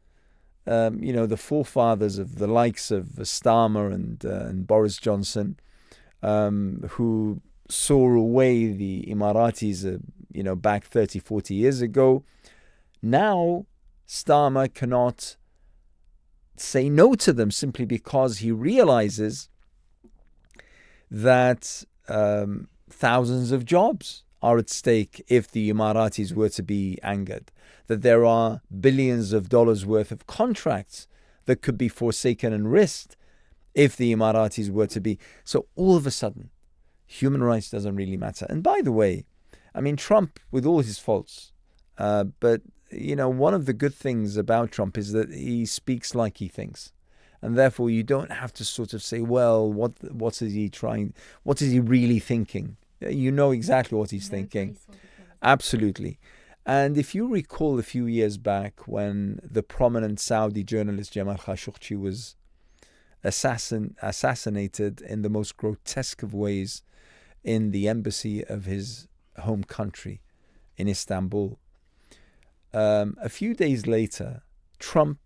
the forefathers of the likes of Starmer and Boris Johnson, who saw away the Emiratis, back 30, 40 years ago, now Starmer cannot say no to them simply because he realizes that thousands of jobs are at stake if the Emiratis were to be angered, that there are billions of dollars worth of contracts that could be forsaken and risked if the Emiratis were to be. So all of a sudden, human rights doesn't really matter. And by the way, I mean, Trump, with all his faults, but one of the good things about Trump is that he speaks like he thinks. And therefore, you don't have to sort of say, well, what is he trying? What is he really thinking? You know exactly what he's thinking. Absolutely. And if you recall a few years back when the prominent Saudi journalist Jamal Khashoggi was assassinated in the most grotesque of ways in the embassy of his home country in Istanbul, a few days later, Trump,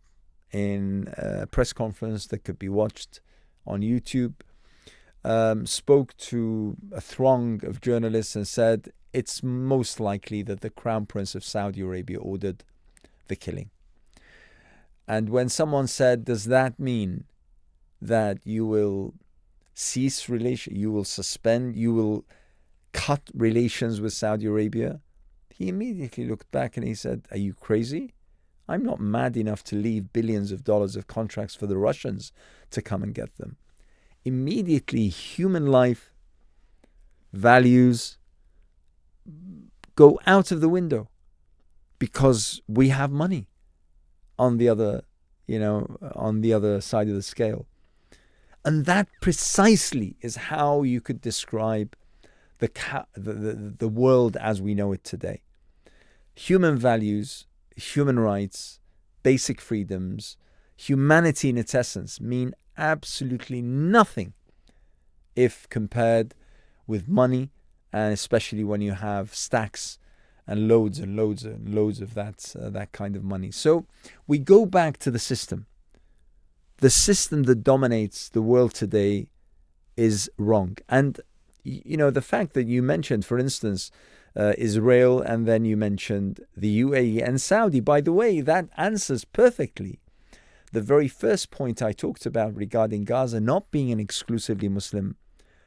in a press conference that could be watched on YouTube, spoke to a throng of journalists and said it's most likely that the Crown Prince of Saudi Arabia ordered the killing. And when someone said, does that mean that you will cease relations, you will suspend, you will cut relations with Saudi Arabia? He immediately looked back and he said, are you crazy? I'm not mad enough to leave billions of dollars of contracts for the Russians to come and get them. Immediately, human life, values go out of the window because we have money on the other, on the other side of the scale. And that precisely is how you could describe the world as we know it today. Human values, human rights, basic freedoms, humanity in its essence mean absolutely nothing if compared with money, and especially when you have stacks and loads and loads and loads of that kind of money. So we go back to the system. The system that dominates the world today is wrong. And the fact that you mentioned, for instance, Israel, and then you mentioned the UAE and Saudi, by the way, that answers perfectly the very first point I talked about regarding Gaza not being an exclusively Muslim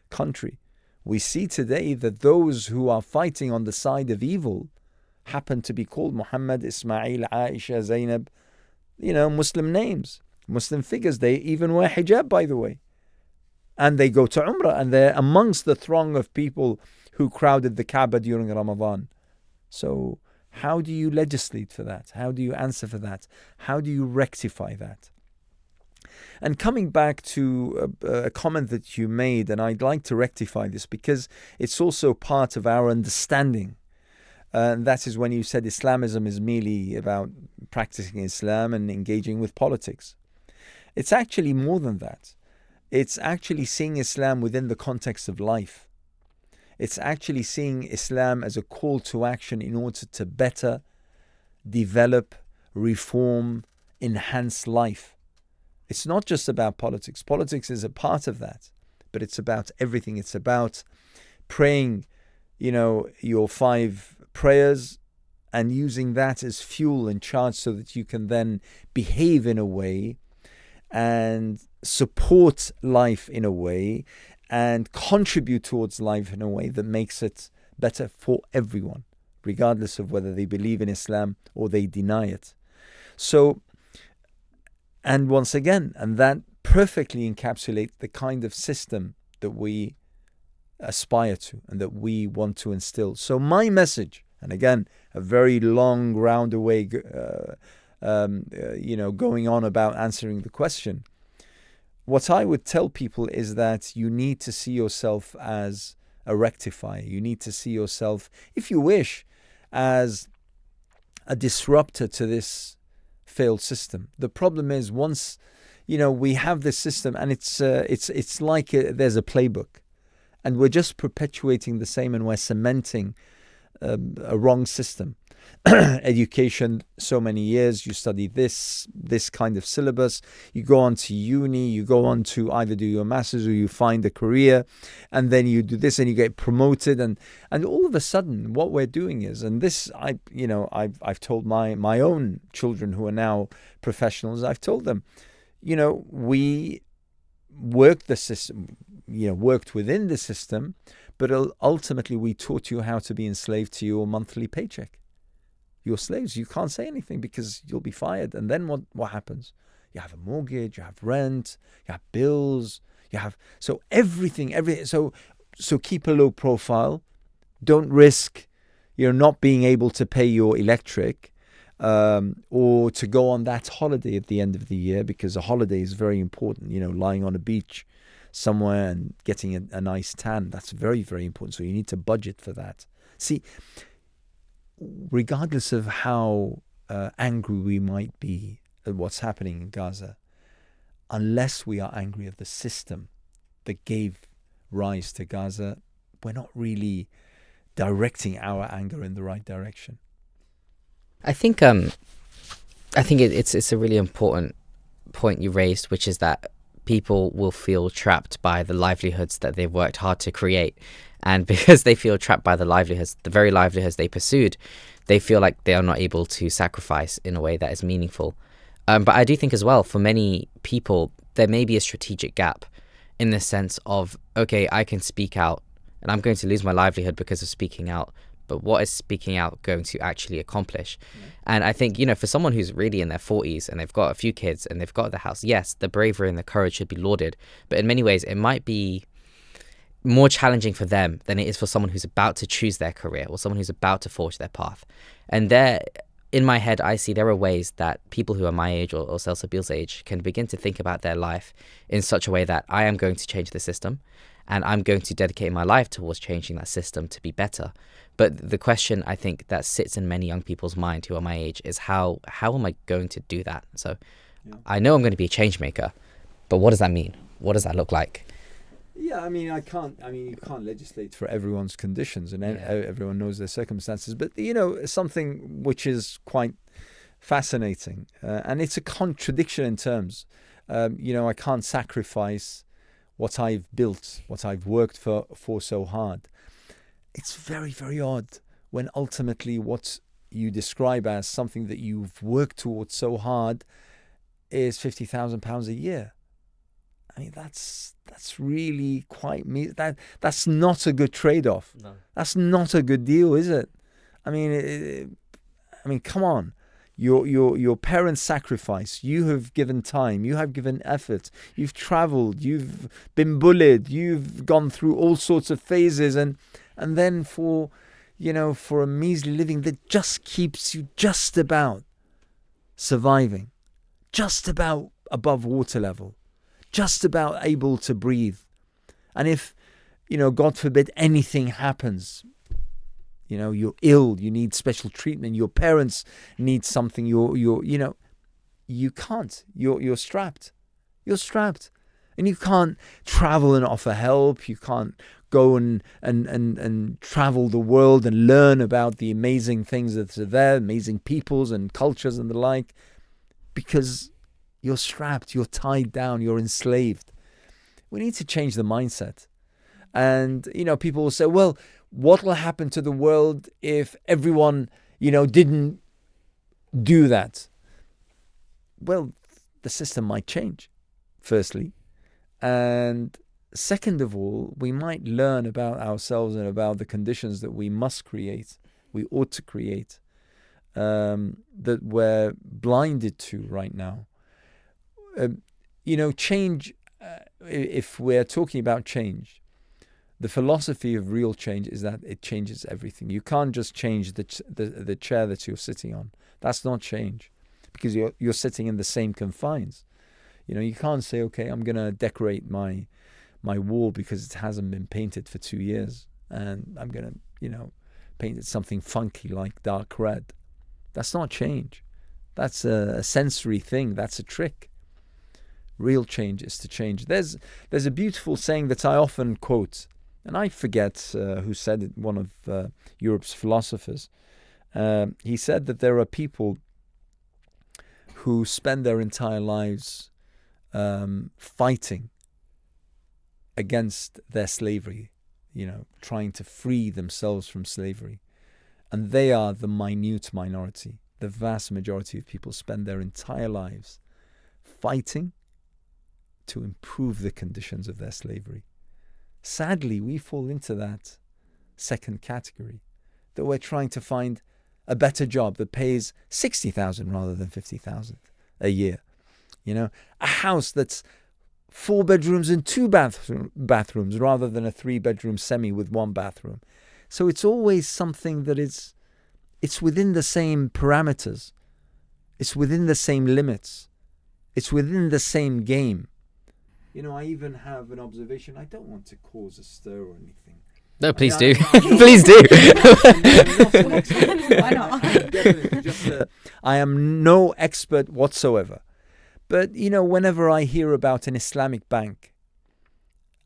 country. We see today that those who are fighting on the side of evil happen to be called Muhammad, Ismail, Aisha, Zainab, Muslim names, Muslim figures. They even wear hijab, by the way. And they go to Umrah, and they're amongst the throng of people who crowded the Kaaba during Ramadan. So how do you legislate for that? How do you answer for that? How do you rectify that? And coming back to a comment that you made, and I'd like to rectify this because it's also part of our understanding. And that is when you said Islamism is merely about practicing Islam and engaging with politics. It's actually more than that. It's actually seeing Islam within the context of life. It's actually seeing Islam as a call to action in order to better develop, reform, enhance life. It's not just about politics. Politics is a part of that, but it's about everything. It's about praying, your 5 prayers and using that as fuel and charge so that you can then behave in a way and support life in a way and contribute towards life in a way that makes it better for everyone, regardless of whether they believe in Islam or they deny it. So, and once again, and that perfectly encapsulates the kind of system that we aspire to and that we want to instill. So my message, and again, a very long roundabout going on about answering the question. what I would tell people is that you need to see yourself as a rectifier. You need to see yourself, if you wish, as a disruptor to this failed system. The problem is, once we have this system, and it's like there's a playbook, and we're just perpetuating the same, and we're cementing a wrong system. Education, so many years, you study this kind of syllabus, you go on to uni, you go on to either do your master's or you find a career, and then you do this and you get promoted, and all of a sudden what we're doing is, and this I've told my own children who are now professionals, I've told them, we worked the system, worked within the system, but ultimately we taught you how to be enslaved to your monthly paycheck. You're slaves. You can't say anything because you'll be fired. And then what happens? You have a mortgage, you have rent, you have bills, you have everything. So keep a low profile. Don't risk not being able to pay your electric, or to go on that holiday at the end of the year, because a holiday is very important. Lying on a beach somewhere and getting a nice tan, that's very, very important. So you need to budget for that. See, regardless of how angry we might be at what's happening in Gaza, unless we are angry at the system that gave rise to Gaza, we're not really directing our anger in the right direction. I think it's a really important point you raised, which is that people will feel trapped by the livelihoods that they've worked hard to create. And because they feel trapped by the livelihoods, the very livelihoods they pursued, they feel like they are not able to sacrifice in a way that is meaningful. But I do think as well, for many people, there may be a strategic gap in the sense of, okay, I can speak out and I'm going to lose my livelihood because of speaking out. But what is speaking out going to actually accomplish? Yeah. And I think, for someone who's really in their 40s and they've got a few kids and they've got the house, yes, the bravery and the courage should be lauded. But in many ways, it might be more challenging for them than it is for someone who's about to choose their career or someone who's about to forge their path. And in my head, I see there are ways that people who are my age or Salsabil's age can begin to think about their life in such a way that I am going to change the system and I'm going to dedicate my life towards changing that system to be better. But the question I think that sits in many young people's mind who are my age is how am I going to do that? So I know I'm going to be a change maker, but what does that mean? What does that look like? Yeah, you can't legislate for everyone's conditions, and everyone knows their circumstances. But, something which is quite fascinating, and it's a contradiction in terms. I can't sacrifice what I've built, what I've worked for so hard. It's very, very odd when ultimately what you describe as something that you've worked towards so hard is £50,000 a year. That's really quite that's not a good trade-off. No. That's not a good deal, is it? Come on. Your parents' sacrifice. You have given time. You have given effort. You've traveled. You've been bullied. You've gone through all sorts of phases, and then for a measly living that just keeps you just about surviving, just about above water level, just about able to breathe. And if, God forbid, anything happens, you're ill, you need special treatment, your parents need something, you can't. You're strapped. You're strapped. And you can't travel and offer help. You can't go and travel the world and learn about the amazing things that are there, amazing peoples and cultures and the like, because you're strapped, you're tied down, you're enslaved. We need to change the mindset. And, people will say, well, what will happen to the world if everyone, didn't do that? Well, the system might change, firstly. And second of all, we might learn about ourselves and about the conditions that we must create, we ought to create, that we're blinded to right now. Change, if we're talking about change, the philosophy of real change is that it changes everything. You can't just change the chair that you're sitting on. That's not change, because you're sitting in the same confines. You know, you can't say, okay, I'm going to decorate my wall because it hasn't been painted for 2 years, and I'm going to, you know, paint it something funky like dark red. That's not change. That's a sensory thing. That's a trick. Real change is to change. There's a beautiful saying that I often quote, and I forget who said it, one of Europe's philosophers. He said that there are people who spend their entire lives fighting against their slavery, you know, trying to free themselves from slavery. And they are the minute minority. The vast majority of people spend their entire lives fighting to improve the conditions of their slavery. Sadly, we fall into that second category, that we're trying to find a better job that pays 60,000 rather than 50,000 a year. You know, a house that's 4 bedrooms and 2 bathrooms rather than a 3-bedroom semi with 1 bathroom. So it's always something that it's within the same parameters. It's within the same limits. It's within the same game. You know, I even have an observation. I don't want to cause a stir or anything. No, please do. Please do. Why not? I am no expert whatsoever. But, you know, whenever I hear about an Islamic bank,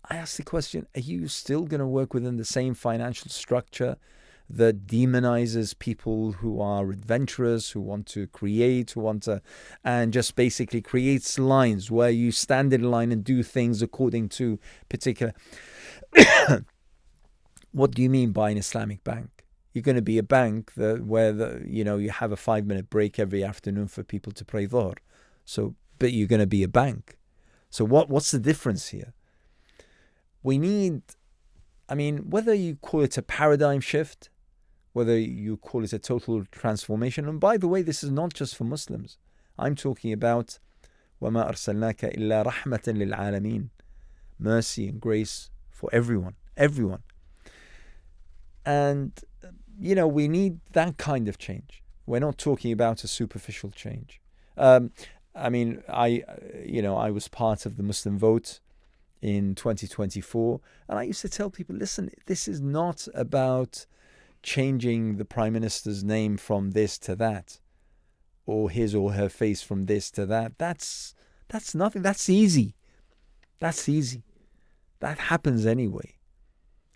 I ask the question, are you still going to work within the same financial structure that demonizes people who are adventurous, who want to create, and just basically creates lines where you stand in line and do things according to particular... What do you mean by an Islamic bank? You're going to be a bank where you have a 5-minute break every afternoon for people to pray Dhuhr. But you're going to be a bank. So what's the difference here? We need, whether you call it a paradigm shift, whether you call it a total transformation, and by the way, this is not just for Muslims. I'm talking about وَمَا أَرْسَلْنَاكَ إِلَّا رَحْمَةً لِلْعَالَمِينَ, mercy and grace for everyone. And, we need that kind of change. We're not talking about a superficial change. I was part of the Muslim vote in 2024, and I used to tell people, listen, this is not about changing the Prime Minister's name from this to that, or his or her face from this to that. That's nothing. That's easy. That happens anyway.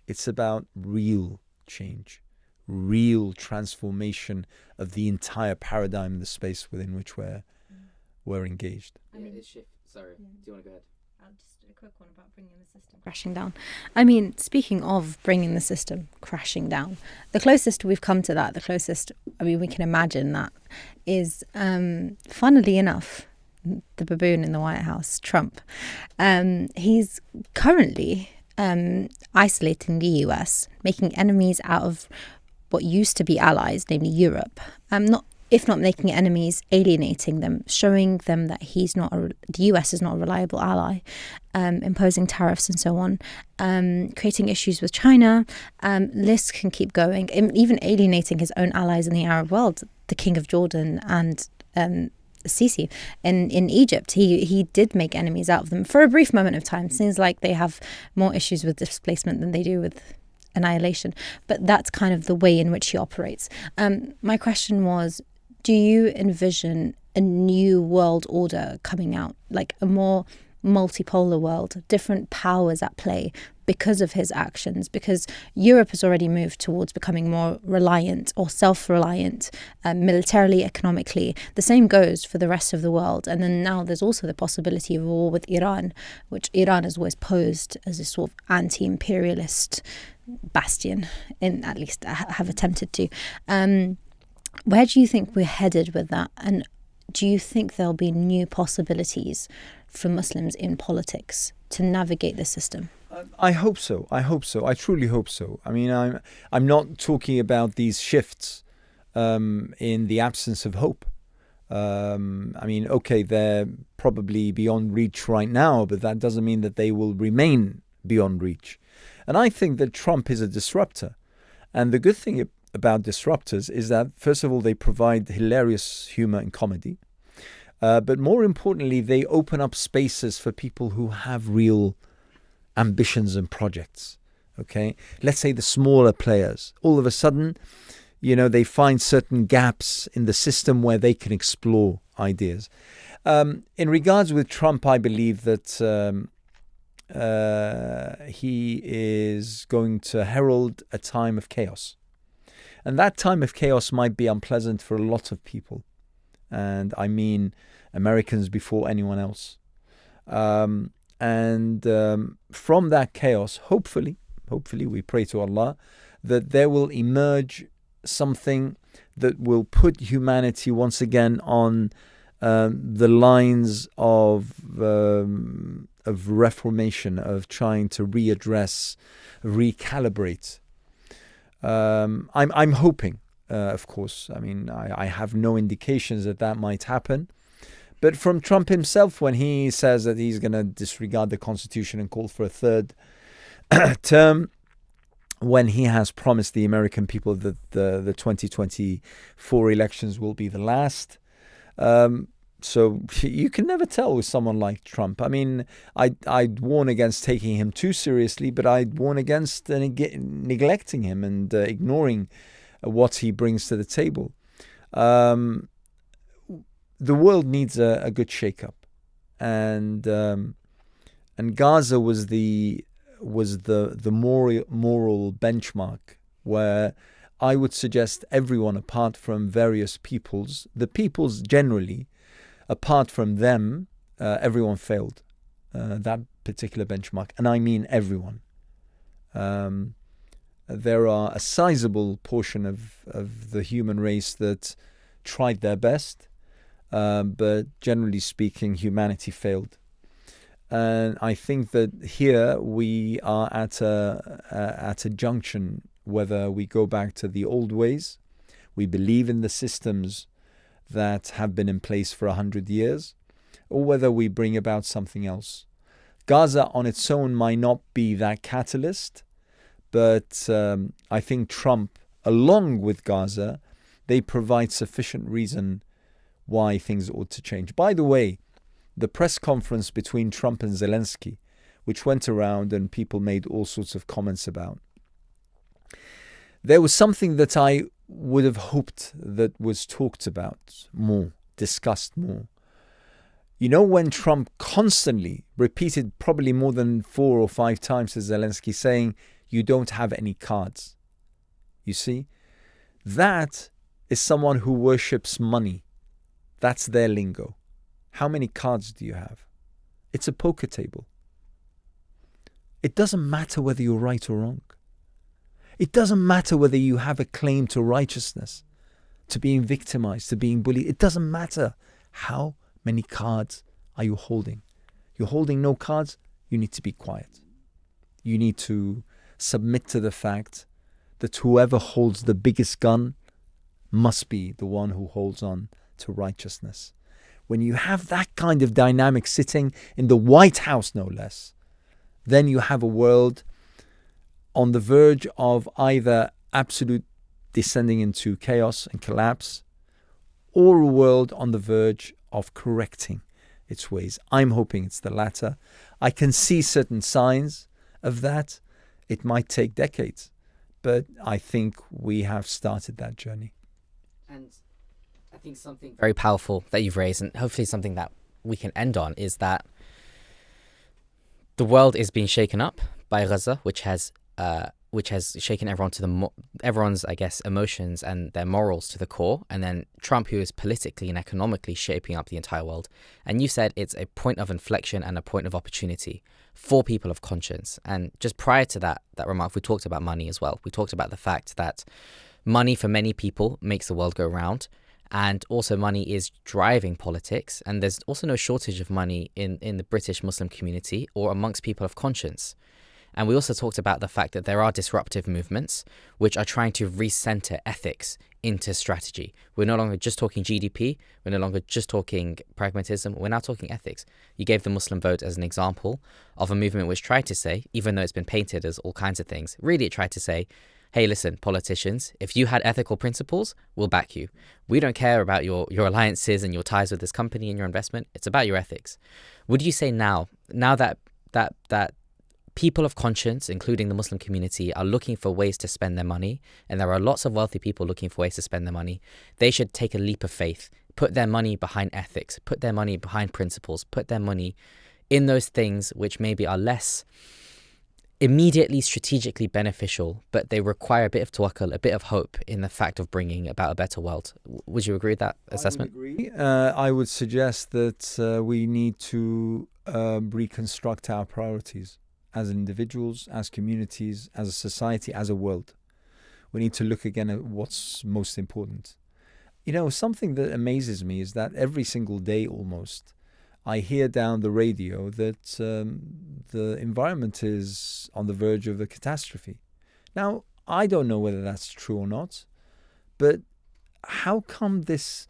It's about real change, real transformation of the entire paradigm, the space within which we're engaged. Sorry, do you want to go ahead? Just a quick one about bringing the system crashing down. Speaking of bringing the system crashing down, the closest we've come to that, we can imagine that is, funnily enough, the baboon in the White House, Trump. He's currently isolating the US, making enemies out of what used to be allies, namely Europe. If not making enemies, alienating them, showing them that the US is not a reliable ally, imposing tariffs and so on, creating issues with China. Lists can keep going, even alienating his own allies in the Arab world, the King of Jordan and Sisi. In Egypt, he did make enemies out of them for a brief moment of time. Seems like they have more issues with displacement than they do with annihilation, but that's kind of the way in which he operates. My question was, do you envision a new world order coming out, like a more multipolar world, different powers at play because of his actions? Because Europe has already moved towards becoming more reliant or self-reliant, militarily, economically. The same goes for the rest of the world. And then now there's also the possibility of a war with Iran, which Iran has always posed as a sort of anti-imperialist bastion, at least have attempted to. Where do you think we're headed with that? And do you think there'll be new possibilities for Muslims in politics to navigate the system? I hope so. I truly hope so. I'm not talking about these shifts in the absence of hope. Okay, they're probably beyond reach right now, but that doesn't mean that they will remain beyond reach. And I think that Trump is a disruptor. And the good thing about disruptors is that, first of all, they provide hilarious humor and comedy. But more importantly, they open up spaces for people who have real ambitions and projects. Okay, let's say the smaller players, all of a sudden, they find certain gaps in the system where they can explore ideas. In regards with Trump, I believe that he is going to herald a time of chaos. And that time of chaos might be unpleasant for a lot of people. And I mean Americans before anyone else. From that chaos, hopefully, we pray to Allah, that there will emerge something that will put humanity once again on the lines of reformation, of trying to readdress, recalibrate. I'm hoping, of course. I mean, I have no indications that might happen. But from Trump himself, when he says that he's going to disregard the Constitution and call for a third term, when he has promised the American people that the 2024 elections will be the last. So you can never tell with someone like Trump. I mean, I'd warn against taking him too seriously, but I'd warn against neglecting him and ignoring what he brings to the table. The world needs a good shake-up. And Gaza was the moral benchmark where I would suggest everyone, apart from various peoples, the peoples generally, apart from them, everyone failed that particular benchmark. And I mean everyone. There are a sizable portion of the human race that tried their best, but generally speaking, humanity failed. And I think that here we are at a junction, whether we go back to the old ways, we believe in the systems that have been in place for 100 years, or whether we bring about something else. Gaza on its own might not be that catalyst, but I think Trump, along with Gaza, they provide sufficient reason why things ought to change. By the way, the press conference between Trump and Zelensky, which went around and people made all sorts of comments about, there was something that I would have hoped that was talked about more, discussed more. When Trump constantly repeated probably more than 4 or 5 times to Zelensky saying, you don't have any cards. You see, that is someone who worships money. That's their lingo. How many cards do you have? It's a poker table. It doesn't matter whether you're right or wrong. It doesn't matter whether you have a claim to righteousness, to being victimized, to being bullied. It doesn't matter. How many cards are you holding? You're holding no cards, you need to be quiet. You need to submit to the fact that whoever holds the biggest gun must be the one who holds on to righteousness. When you have that kind of dynamic sitting in the White House, no less, then you have a world on the verge of either absolute descending into chaos and collapse, or a world on the verge of correcting its ways. I'm hoping it's the latter. I can see certain signs of that. It might take decades, but I think we have started that journey. And I think something very powerful that you've raised, and hopefully something that we can end on, is that the world is being shaken up by Raza, which has shaken everyone to everyone's, I guess, emotions and their morals to the core. And then Trump, who is politically and economically shaping up the entire world. And you said it's a point of inflection and a point of opportunity for people of conscience. And just prior to that remark, we talked about money as well. We talked about the fact that money for many people makes the world go round. And also money is driving politics. And there's also no shortage of money in the British Muslim community or amongst people of conscience. And we also talked about the fact that there are disruptive movements which are trying to recenter ethics into strategy. We're no longer just talking GDP. We're no longer just talking pragmatism. We're now talking ethics. You gave the Muslim vote as an example of a movement which tried to say, even though it's been painted as all kinds of things, really it tried to say, hey, listen, politicians, if you had ethical principles, we'll back you. We don't care about your alliances and your ties with this company and your investment. It's about your ethics. Would you say now that people of conscience, including the Muslim community, are looking for ways to spend their money, and there are lots of wealthy people looking for ways to spend their money, they should take a leap of faith, put their money behind ethics, put their money behind principles, put their money in those things which maybe are less immediately strategically beneficial, but they require a bit of tawakkul, a bit of hope in the fact of bringing about a better world. Would you agree with that assessment? I would agree. I would suggest that we need to reconstruct our priorities as individuals, as communities, as a society, as a world. We need to look again at what's most important. You know, something that amazes me is that every single day almost, I hear down the radio that the environment is on the verge of a catastrophe. Now, I don't know whether that's true or not, but how come this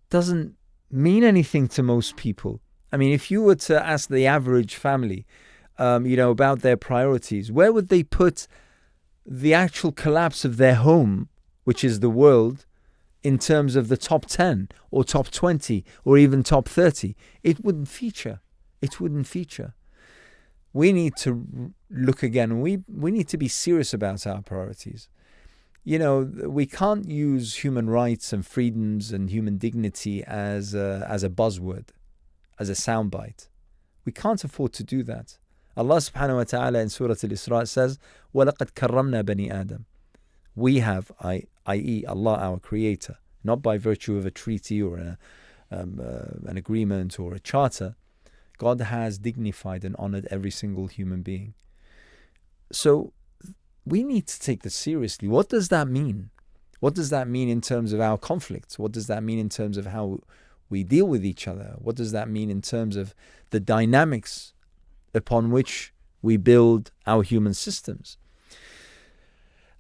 doesn't mean anything to most people? I mean, if you were to ask the average family, about their priorities, where would they put the actual collapse of their home, which is the world, in terms of the top 10 or top 20 or even top 30? It wouldn't feature. It wouldn't feature. We need to look again. We need to be serious about our priorities. You know, we can't use human rights and freedoms and human dignity as a buzzword, as a soundbite. We can't afford to do that. Allah subhanahu wa ta'ala in Surah Al-Isra says, وَلَقَدْ كَرَّمْنَا بَنِي آدَمَ. We have, i.e. Allah, our creator, not by virtue of a treaty or an agreement or a charter. God has dignified and honored every single human being. So we need to take this seriously. What does that mean? What does that mean in terms of our conflicts? What does that mean in terms of how we deal with each other? What does that mean in terms of the dynamics upon which we build our human systems?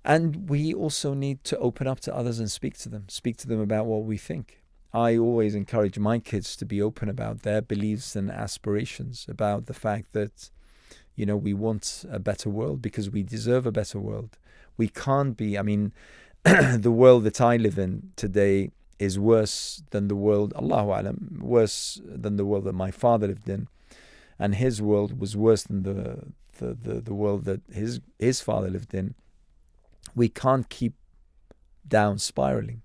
And we also need to open up to others and speak to them about what we think. I always encourage my kids to be open about their beliefs and aspirations, about the fact that, you know, we want a better world because we deserve a better world. We can't be, the world that I live in today is worse than the world, Allahu Alam, worse than the world that my father lived in. And his world was worse than the world that his father lived in. We can't keep down spiraling.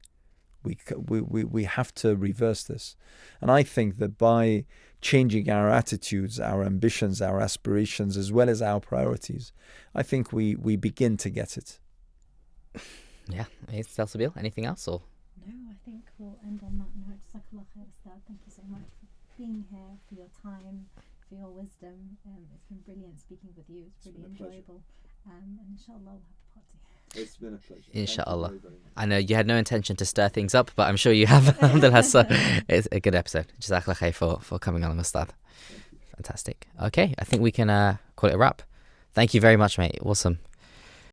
We have to reverse this. And I think that by changing our attitudes, our ambitions, our aspirations, as well as our priorities, I think we begin to get it. Yeah. Salsabil, anything else? Or? No, I think we'll end on that note. Jazakallah khair, Ustad. Thank you so much for being here, for your time, for your wisdom. It's been brilliant speaking with you. It's really enjoyable. And inshallah we'll have a party. It's been a pleasure. Inshallah. I know you had no intention to stir things up, but I'm sure you have. Alhamdulillah. So it's a good episode. Jazakallah khair for coming on, Ustad. Fantastic. Okay, I think we can call it a wrap. Thank you very much, mate. Awesome.